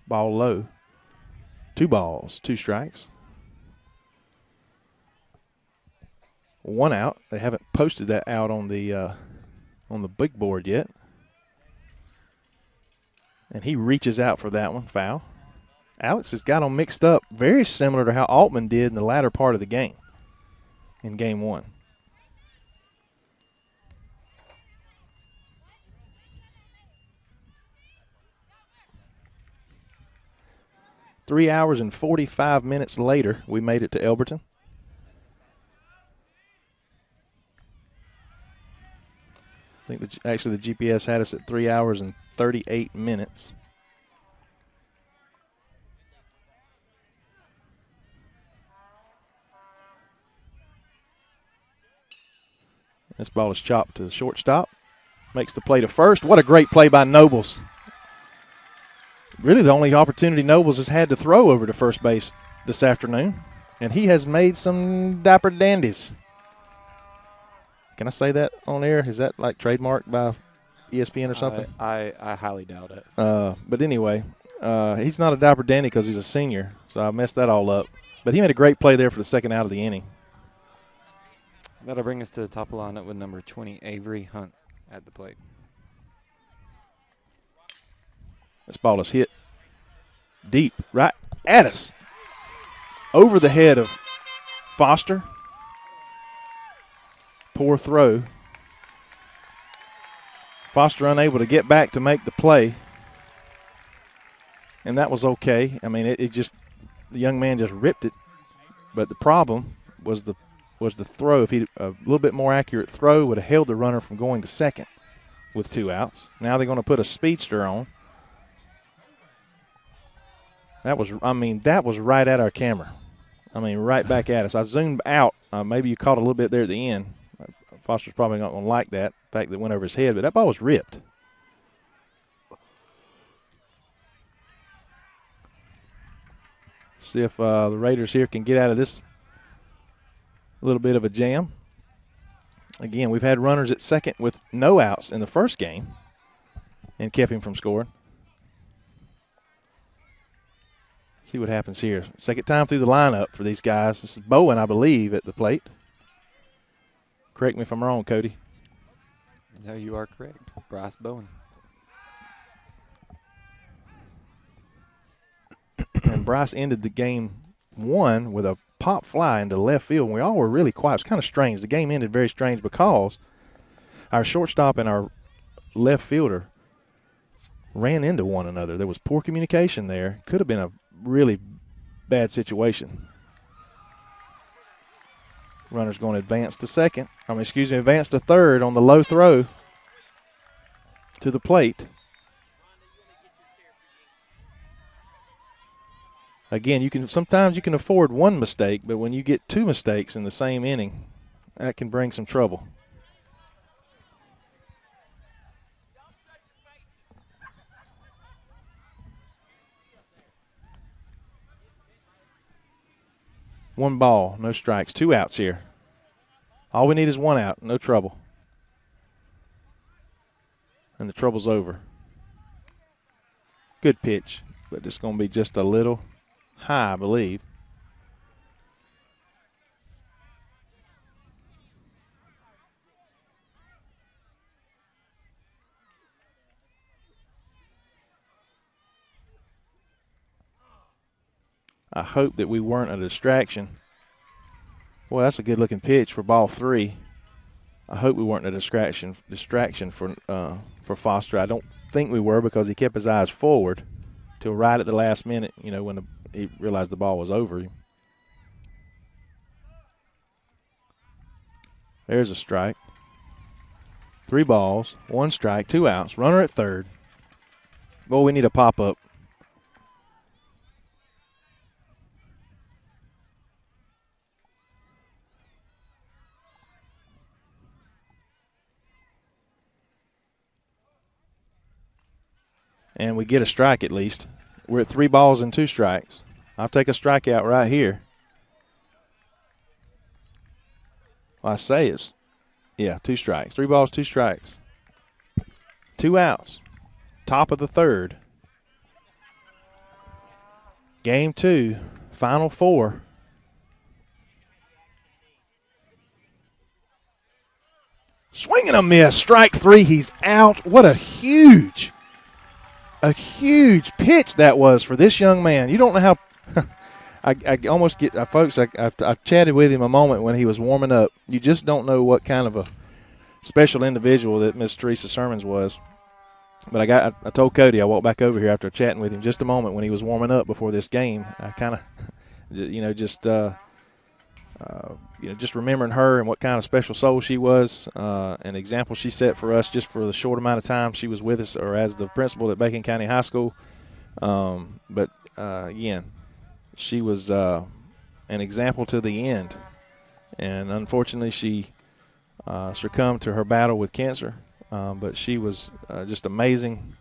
Ball low. 2 balls, 2 strikes. 1 out. They haven't posted that out on the big board yet. And he reaches out for that one, foul. Alex has got them mixed up, very similar to how Altman did in the latter part of the game, in game 1. Three hours and 45 minutes later, we made it to Elberton. I think actually the GPS had us at 3 hours and 38 minutes. This ball is chopped to the shortstop. Makes the play to first. What a great play by Nobles. Really the only opportunity Nobles has had to throw over to first base this afternoon. And he has made some dapper dandies. Can I say that on air? Is that like trademarked by ESPN or something? I highly doubt it. But anyway, he's not a dapper dandy because he's a senior, so I messed that all up. But he made a great play there for the second out of the inning. That'll bring us to the top of the lineup with number 20, Avery Hunt, at the plate. This ball is hit deep, right at us. Over the head of Foster. Poor throw. Foster unable to get back to make the play. And that was okay. I mean, the young man just ripped it. But the problem was the throw. If he a little bit more accurate throw would have held the runner from going to second with 2 outs. Now they're going to put a speedster on. That was right at our camera. I mean, right back at us. I zoomed out. Maybe you caught a little bit there at the end. Foster's probably not going to like that, the fact that it went over his head, but that ball was ripped. See if the Raiders here can get out of this little bit of a jam. Again, we've had runners at second with no outs in the first game and kept him from scoring. See what happens here. Second time through the lineup for these guys. This is Bowen, I believe, at the plate. Correct me if I'm wrong, Cody. No, you are correct. Bryce Bowen. And Bryce ended the game 1 with a pop fly into left field. And we all were really quiet. It was kind of strange. The game ended very strange because our shortstop and our left fielder ran into one another. There was poor communication there. Could have been a really bad situation. Runner's going to advance to second. Advance to third on the low throw to the plate. Again, sometimes you can afford one mistake, but when you get 2 mistakes in the same inning, that can bring some trouble. One ball, no strikes, 2 outs here. All we need is 1 out, no trouble. And the trouble's over. Good pitch, but it's going to be just a little high, I believe. I hope that we weren't a distraction. Well, that's a good-looking pitch for ball 3. I hope we weren't a distraction for Foster. I don't think we were because he kept his eyes forward till right at the last minute, when he realized the ball was over. There's a strike. 3 balls, 1 strike, 2 outs. Runner at third. Boy, we need a pop-up. And we get a strike at least. We're at 3 balls and 2 strikes. I'll take a strikeout right here. Well, I say it's, 2 strikes. 3 balls, 2 strikes. 2 outs. Top of the third. Game 2, final 4. Swing and a miss. Strike 3. He's out. What a huge pitch that was for this young man. You don't know how I almost get folks. I've chatted with him a moment when he was warming up. You just don't know what kind of a special individual that Miss Teresa Sermons was. But I told Cody, I walked back over here after chatting with him just a moment when he was warming up before this game. I kind of just remembering her and what kind of special soul she was, an example she set for us just for the short amount of time she was with us, or as the principal at Bacon County High School. But again, she was an example to the end. And unfortunately, she succumbed to her battle with cancer. But she was just amazing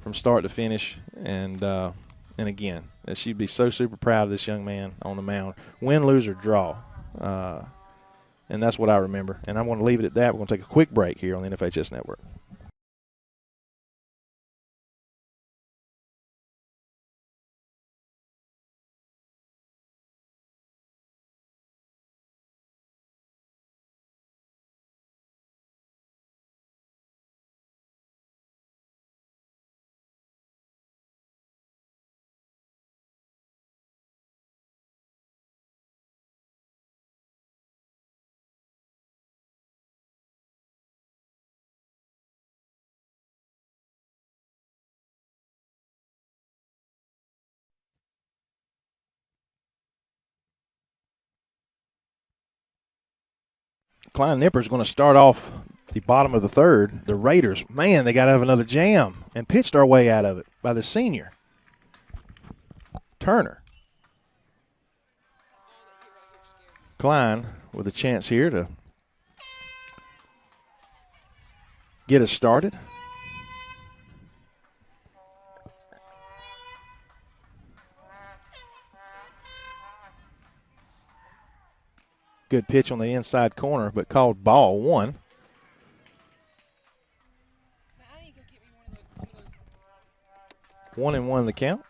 from start to finish. And again, she'd be so super proud of this young man on the mound. Win, lose, or draw. And that's what I remember. And I'm going to leave it at that. We're going to take a quick break here on the NFHS Network. Klein Nipper is going to start off the bottom of the third. The Raiders, man, they got to have another jam, and pitched our way out of it by the senior, Turner. Klein with a chance here to get us started. Good pitch on the inside corner, but called ball one. One and one the count.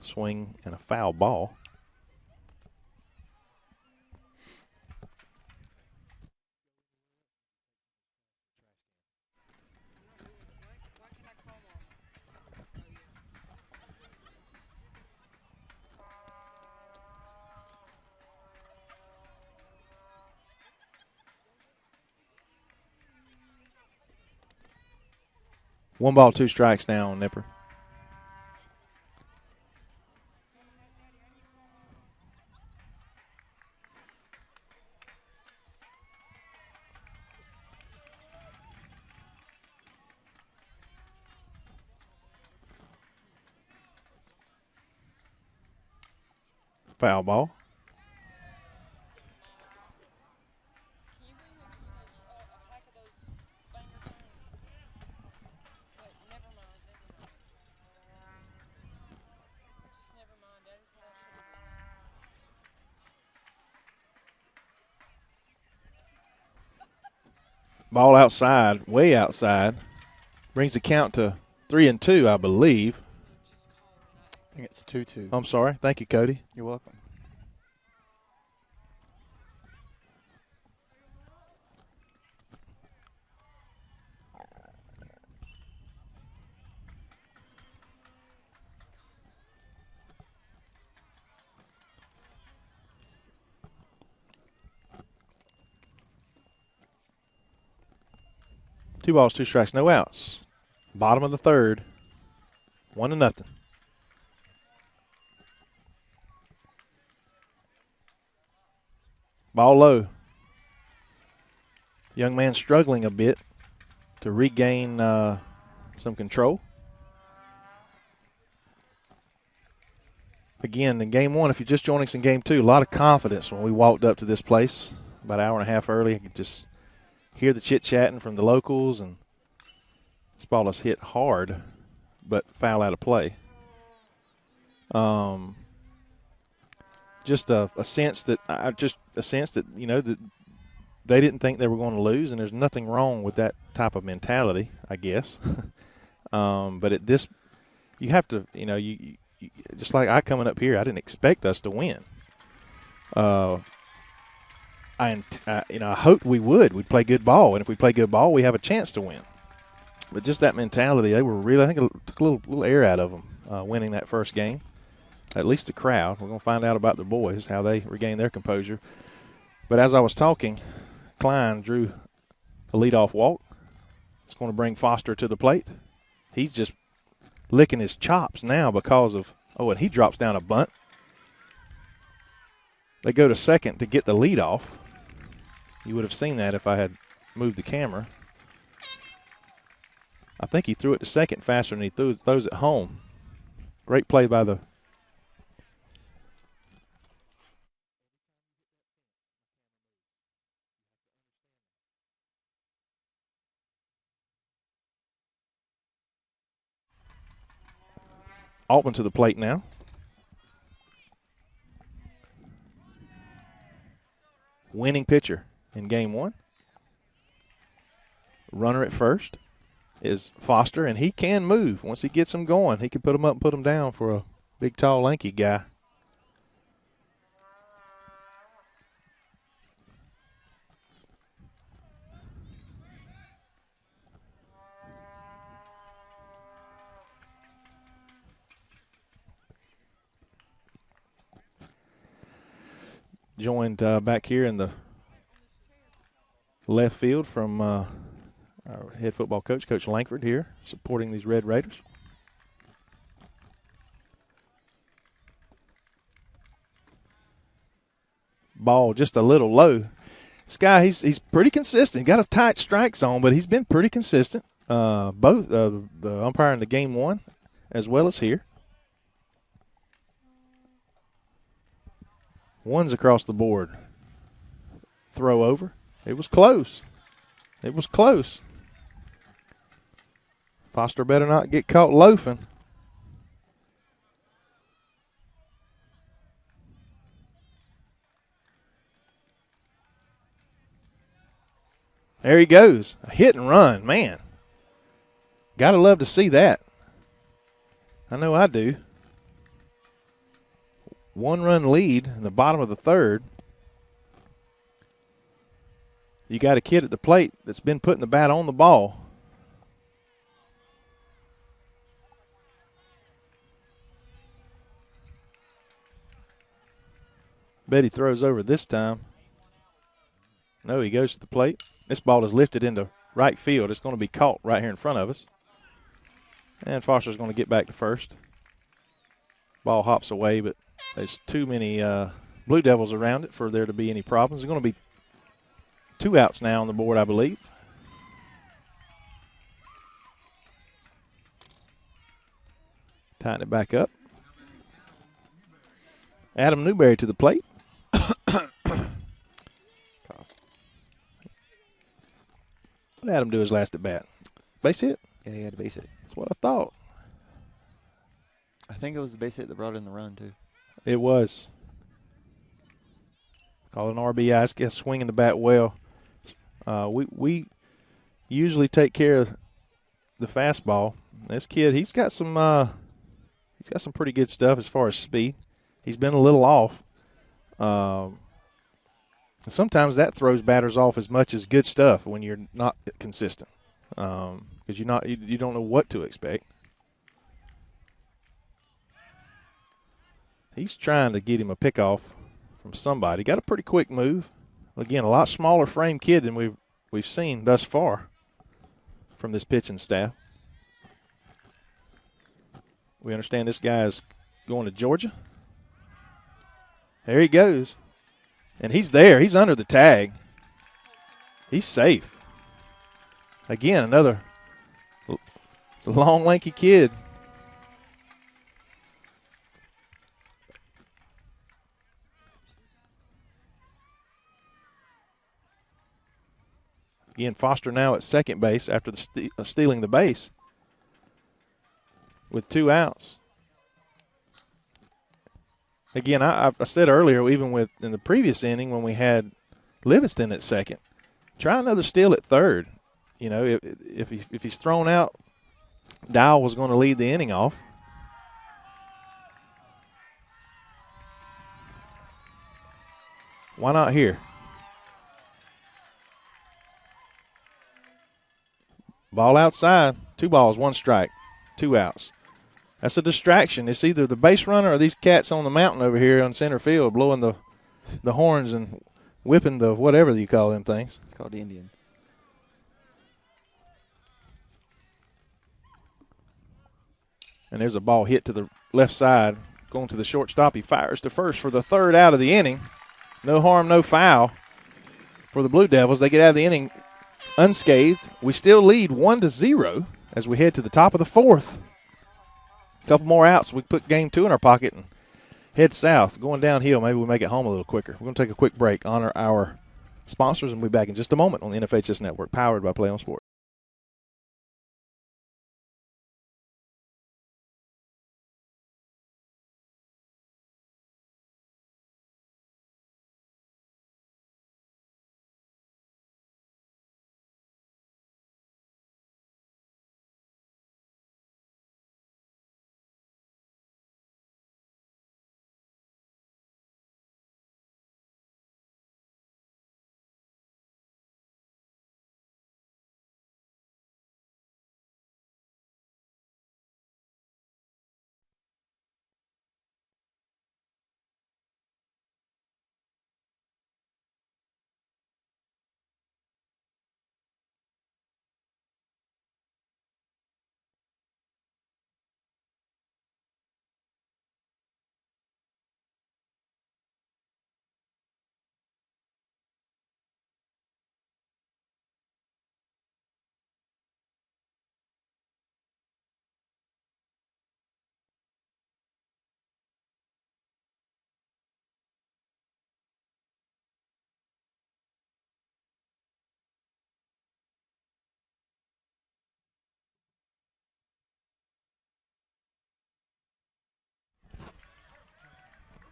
Swing and a foul ball. One ball, two strikes now on Nipper. Foul ball. Ball outside, way outside. Brings the count to 3-2, I believe. I think it's 2-2. I'm sorry. Thank you, Cody. You're welcome. Two balls, two strikes, no outs. Bottom of the third. 1-0. Ball low. Young man struggling a bit to regain some control. Again, in game one, if you're just joining us in game two, a lot of confidence when we walked up to this place about an hour and a half early. I could just hear the chit-chatting from the locals, and this ball is hit hard, but foul out of play. Just a sense that you know, that they didn't think they were going to lose, and there's nothing wrong with that type of mentality, I guess. But at this, you have to, you know, you just like I coming up here, I didn't expect us to win. I hoped we would. We'd play good ball, and if we play good ball, we have a chance to win. But just that mentality, they were really, I think it took a little air out of them winning that first game. At least the crowd. We're going to find out about the boys, how they regain their composure. But as I was talking, Klein drew a leadoff walk. It's going to bring Foster to the plate. He's just licking his chops now because of, and he drops down a bunt. They go to second to get the leadoff. You would have seen that if I had moved the camera. I think he threw it to second faster than he throws it home. Great play by the Altman to the plate now. Winning pitcher in game one. Runner at first is Foster, and he can move. Once he gets him going, he can put him up and put him down for a big, tall, lanky guy. Joined back here in the left field from our head football coach, Coach Langford, here supporting these Red Raiders. Ball just a little low. This guy, he's pretty consistent. Got a tight strike zone, but he's been pretty consistent. Both the umpire in the game one as well as here. One's across the board. Throw over. It was close. It was close. Foster better not get caught loafing. There he goes. A hit and run, man. Gotta love to see that. I know I do. 1-run lead in the bottom of the third. You got a kid at the plate that's been putting the bat on the ball. Bet he throws over this time. No, he goes to the plate. This ball is lifted into right field. It's going to be caught right here in front of us. And Foster's going to get back to first. Ball hops away, but there's too many Blue Devils around it for there to be any problems. There's going to be 2 outs now on the board, I believe. Tighten it back up. Adam Newberry to the plate. What did Adam do his last at bat? Base hit? Yeah, he had a base hit. That's what I thought. I think it was the base hit that brought in the run, too. It was. Call an RBI. I guess swinging the bat well. We usually take care of the fastball. This kid, he's got some pretty good stuff as far as speed. He's been a little off. Sometimes that throws batters off as much as good stuff when you're not consistent, because you don't know what to expect. He's trying to get him a pickoff from somebody. Got a pretty quick move. Again, a lot smaller frame kid than we've seen thus far from this pitching staff. We understand this guy is going to Georgia. There he goes. And he's there. He's under the tag. He's safe. Again, it's a long, lanky kid. Again, Foster now at second base after stealing the base with 2 outs. Again, I said earlier, even in the previous inning when we had Livingston at second, try another steal at third. You know, if he's thrown out, Dial was going to lead the inning off. Why not here? Ball outside. 2 balls, 1 strike, 2 outs. That's a distraction. It's either the base runner or these cats on the mountain over here on center field blowing the horns and whipping the whatever you call them things. It's called the Indians. And there's a ball hit to the left side, going to the shortstop. He fires to first for the 3rd out of the inning. No harm, no foul for the Blue Devils. They get out of the inning unscathed. We still lead 1-0 as we head to the top of the 4th. A couple more outs. We put game 2 in our pocket and head south. Going downhill, maybe we make it home a little quicker. We're going to take a quick break, honor our sponsors, and we'll be back in just a moment on the NFHS Network, powered by Play on Sports.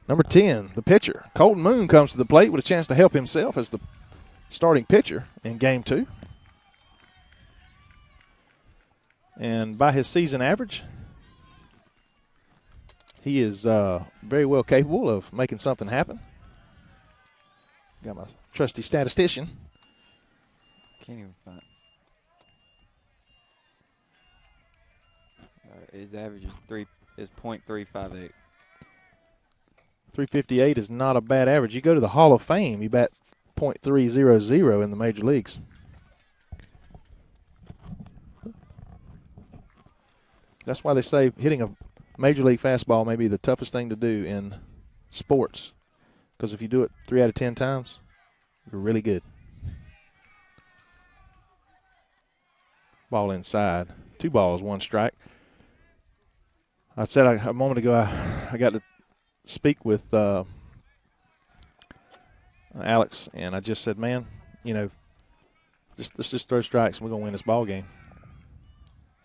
Number 10, the pitcher, Colton Moon, comes to the plate with a chance to help himself as the starting pitcher in Game 2. And by his season average, he is very well capable of making something happen. Got my trusty statistician. Can't even find. His average is .358. 358 is not a bad average. You go to the Hall of Fame, you bat .300 in the major leagues. That's why they say hitting a major league fastball may be the toughest thing to do in sports, because if you do it 3 out of 10 times, you're really good. Ball inside. 2 balls, 1 strike. I said a moment ago I got to speak with Alex, and I just said, man, let's just throw strikes and we're going to win this ball game.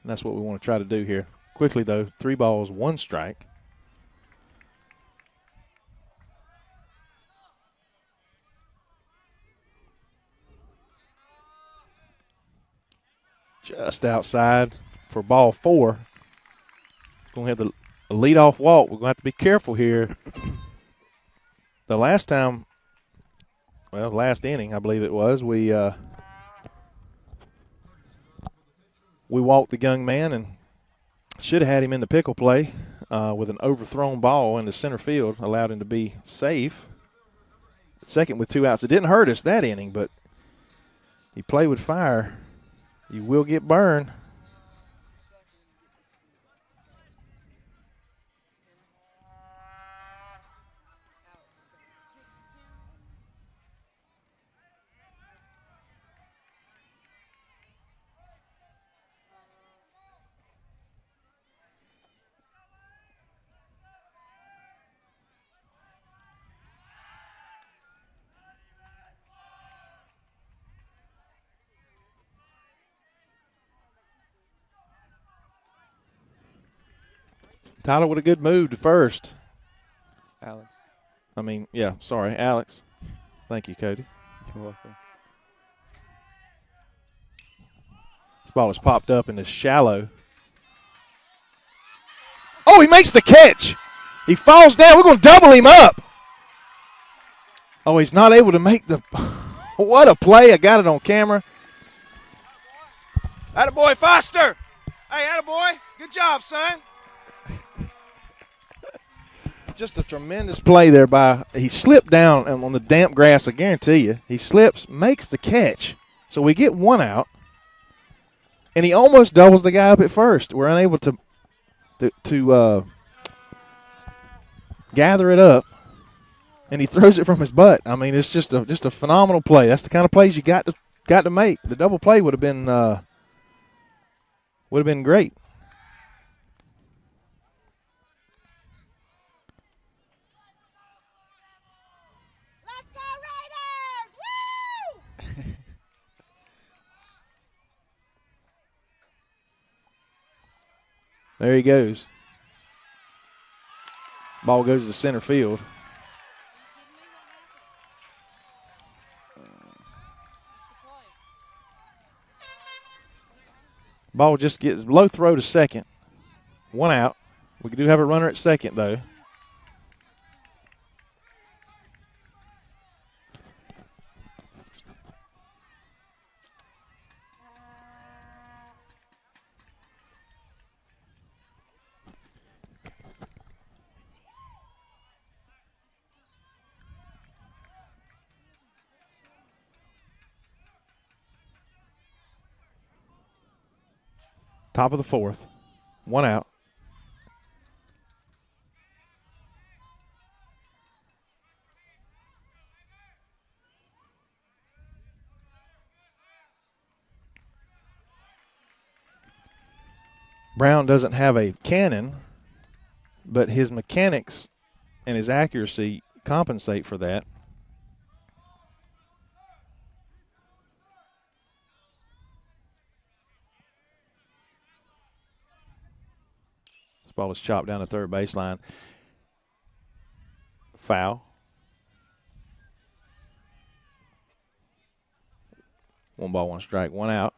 And that's what we want to try to do here. Quickly, though, 3 balls, 1 strike. Just outside for ball 4. Going to have the leadoff walk. We're going to have to be careful here. The last time, last inning, I believe it was, we walked the young man and should have had him in the pickle play with an overthrown ball into center field, allowed him to be safe. Second with 2 outs. It didn't hurt us that inning, but you play with fire, you will get burned. Tyler with a good move to first. Alex. Alex. Thank you, Cody. You're welcome. This ball is popped up and is shallow. Oh, he makes the catch. He falls down. We're going to double him up. Oh, he's not able to make the – what a play. I got it on camera. Attaboy, Foster. Hey, attaboy. Good job, son. Just a tremendous play there by – he slipped down on the damp grass, I guarantee you. He slips, makes the catch. So we get 1 out, and he almost doubles the guy up at first. We're unable to gather it up, and he throws it from his butt. I mean, it's just a phenomenal play. That's the kind of plays you got to make. The double play would have been great. There he goes. Ball goes to center field. Ball just gets low throw to second. 1 out. We do have a runner at second, though. Top of the 4th. 1 out. Brown doesn't have a cannon, but his mechanics and his accuracy compensate for that. This ball is chopped down the third baseline. Foul. 1 ball, 1 strike, 1 out.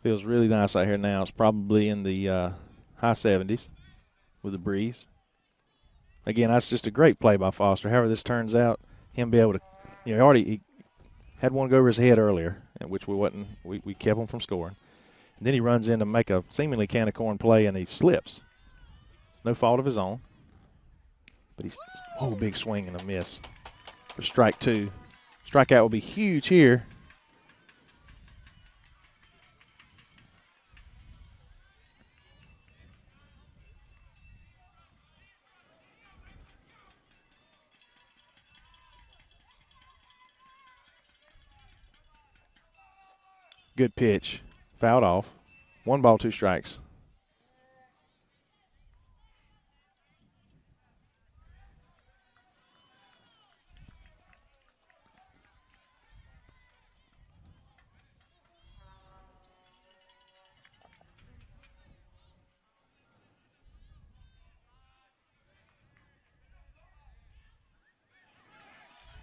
Feels really nice out here now. It's probably in the high 70s with the breeze. Again, that's just a great play by Foster. However this turns out, him be able to, he had one go over his head earlier, which we kept him from scoring. And then he runs in to make a seemingly can of corn play, and he slips. No fault of his own. But he's, big swing and a miss for strike 2. Strikeout will be huge here. Good pitch. Fouled off. 1 ball, 2 strikes.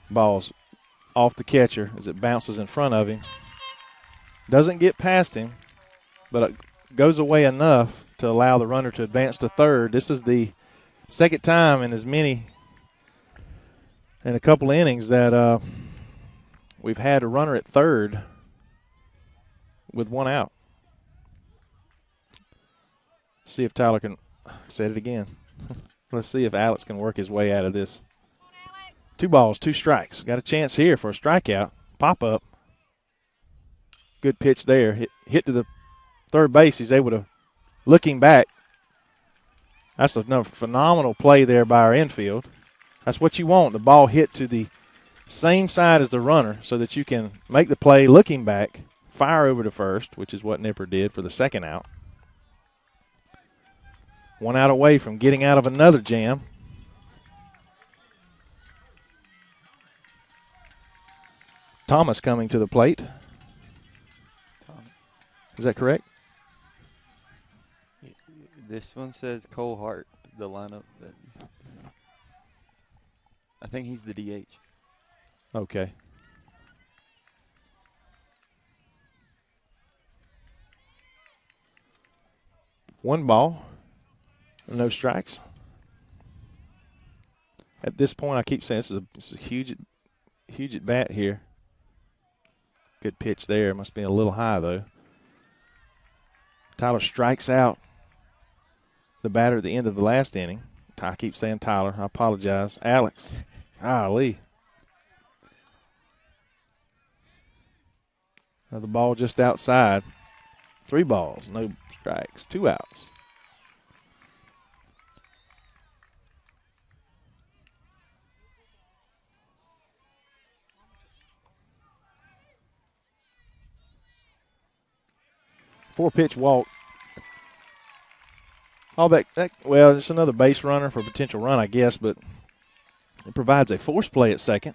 Ball's off the catcher as it bounces in front of him. Doesn't get past him, but it goes away enough to allow the runner to advance to third. This is the second time in a couple of innings that we've had a runner at third with 1 out. See if Tyler can, said it again. Let's see if Alex can work his way out of this. 2 balls, 2 strikes. Got a chance here for a strikeout. Pop up. Good pitch there. Hit to the third base. He's able to, looking back, that's another phenomenal play there by our infield. That's what you want, the ball hit to the same side as the runner so that you can make the play looking back, fire over to first, which is what Nipper did for the second out. 1 out away from getting out of another jam. Thomas coming to the plate. Is that correct? This one says Cole Hart, the lineup. I think he's the DH. Okay. One ball, no strikes. At this point, I keep saying this is a huge at bat here. Good pitch there. Must be a little high, though. Tyler strikes out the batter at the end of the last inning. I keep saying Tyler. I apologize. Alex. Golly. Now the ball just outside. 3 balls, no strikes, 2 outs. Four-pitch walk. All that, well, it's another base runner for a potential run, I guess, but it provides a force play at second.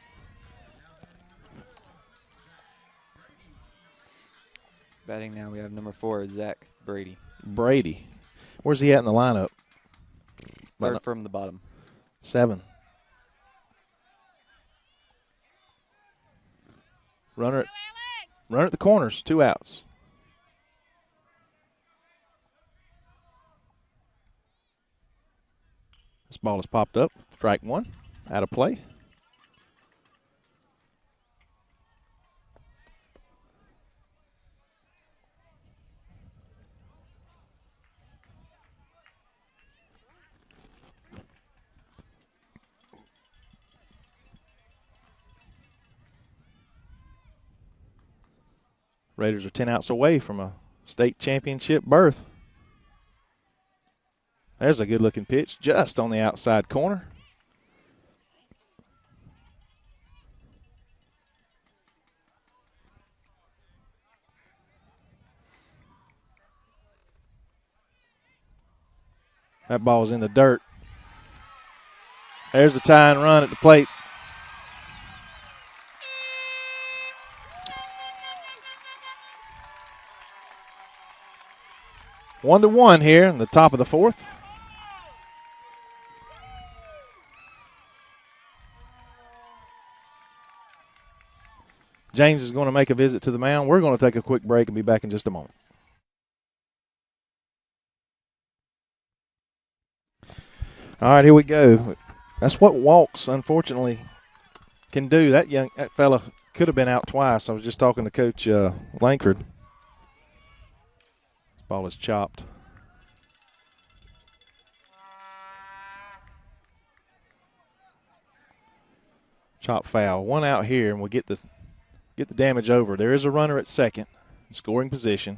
Batting now, we have number 4, Zach Brady. Brady. Where's he at in the lineup? Third from the bottom. 7. Runner at the corners, 2 outs. This ball has popped up. Strike 1. Out of play. Raiders are 10 outs away from a state championship berth. There's a good-looking pitch just on the outside corner. That ball's in the dirt. There's a tie and run at the plate. One to one here in the top of the 4th. James is going to make a visit to the mound. We're going to take a quick break and be back in just a moment. All right, here we go. That's what walks, unfortunately, can do. That fella could have been out twice. I was just talking to Coach Langford. This ball is chopped. Chop foul. One out here, and we'll get the damage over. There is a runner at second in scoring position.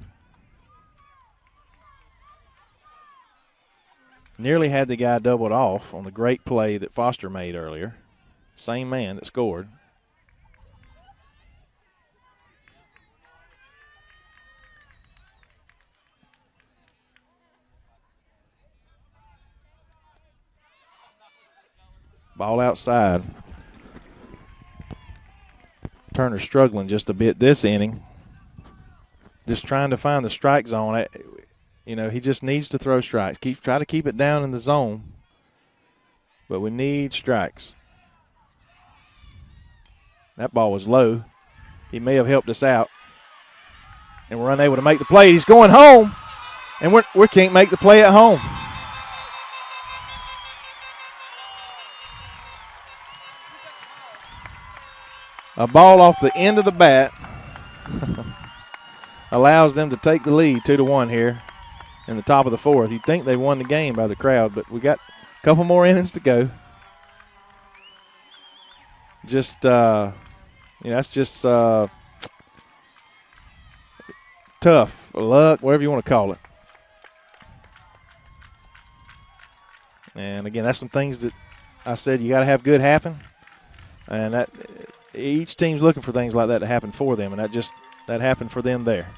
Nearly had the guy doubled off on the great play that Foster made earlier. Same man that scored. Ball outside. Turner struggling just a bit this inning. Just trying to find the strike zone. You know, he just needs to throw strikes. Try to keep it down in the zone. But we need strikes. That ball was low. He may have helped us out. And we're unable to make the play. He's going home. And we can't make the play at home. A ball off the end of the bat allows them to take the lead 2-1 here in the top of the fourth. You'd think they won the game by the crowd, but we got a couple more innings to go. Just, that's just tough luck, whatever you want to call it. And again, that's some things that I said you got to have good happen, and that each team's looking for things like that to happen for them, and that happened for them there.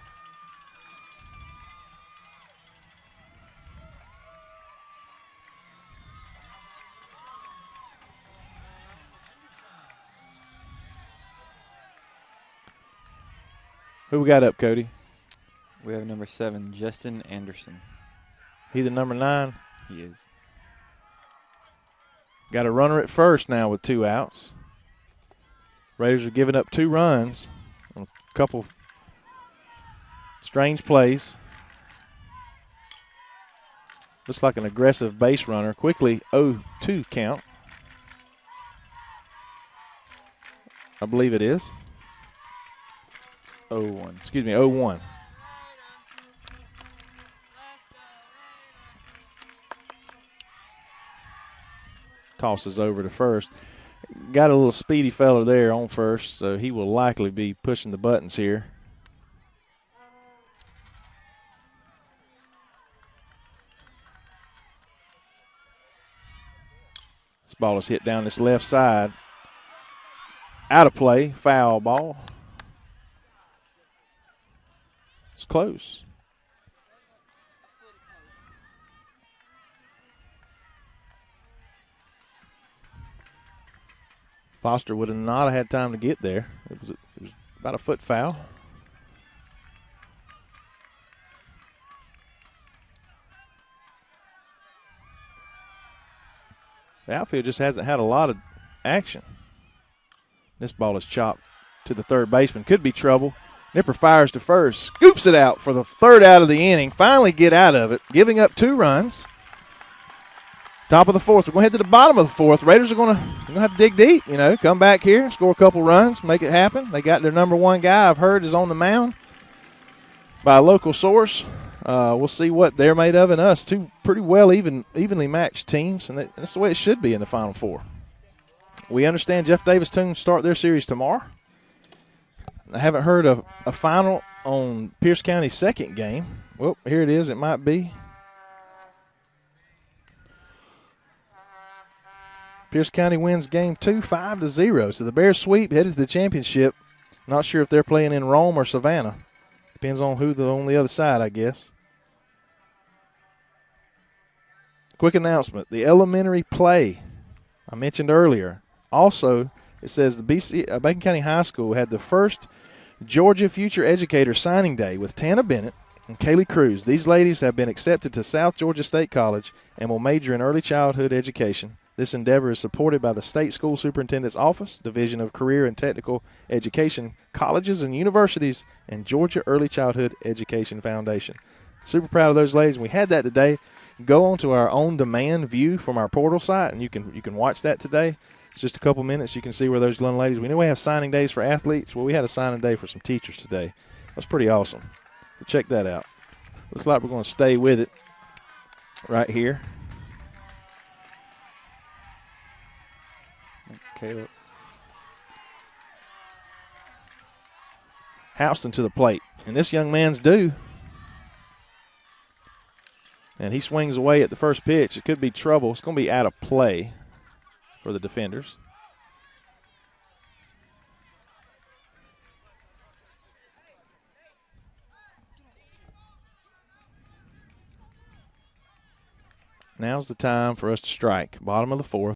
Who we got up, Cody? We have number 7, Justin Anderson. He the number 9? He is. Got a runner at first now with 2 outs. Raiders are giving up 2 runs on a couple strange plays. Looks like an aggressive base runner. Quickly 0-2 count. I believe it is. 0-1. Excuse me, 0-1. Tosses over to first. Got a little speedy fella there on first, so he will likely be pushing the buttons here. This ball is hit down this left side. Out of play, foul ball. It's close. Foster would have not had time to get there. It was about a foot foul. The outfield just hasn't had a lot of action. This ball is chopped to the third baseman. Could be trouble. Nipper fires to first. Scoops it out for the third out of the inning. Finally get out of it. Giving up 2 runs. Top of the fourth. We're going to head to the bottom of the fourth. Raiders are going to have to dig deep, come back here, score a couple runs, make it happen. They got their number 1 guy, I've heard, is on the mound by a local source. We'll see what they're made of and us. 2 pretty well evenly matched teams, and that's the way it should be in the Final Four. We understand Jeff Davis Toons start their series tomorrow. I haven't heard of a final on Pierce County's second game. Well, here it is. It might be. Pierce County wins game 2, 5-0. So the Bears sweep, headed to the championship. Not sure if they're playing in Rome or Savannah. Depends on who's on the other side, I guess. Quick announcement. The elementary play I mentioned earlier. Also, it says the Bacon County High School had the first Georgia Future Educator signing day with Tana Bennett and Kaylee Cruz. These ladies have been accepted to South Georgia State College and will major in early childhood education This endeavor is supported by the State School Superintendent's Office, Division of Career and Technical Education, colleges and universities, and Georgia Early Childhood Education Foundation. Super proud of those ladies. We had that today. Go on to our on-demand view from our portal site, and you can watch that today. It's just a couple minutes. You can see where those young ladies. We know we have signing days for athletes. Well, we had a signing day for some teachers today. That's pretty awesome. So check that out. Looks like we're going to stay with it right here. Thanks, Caleb. Houston to the plate, and this young man's due. And he swings away at the first pitch. It could be trouble. It's going to be out of play for the defenders. Now's the time for us to strike. Bottom of the fourth.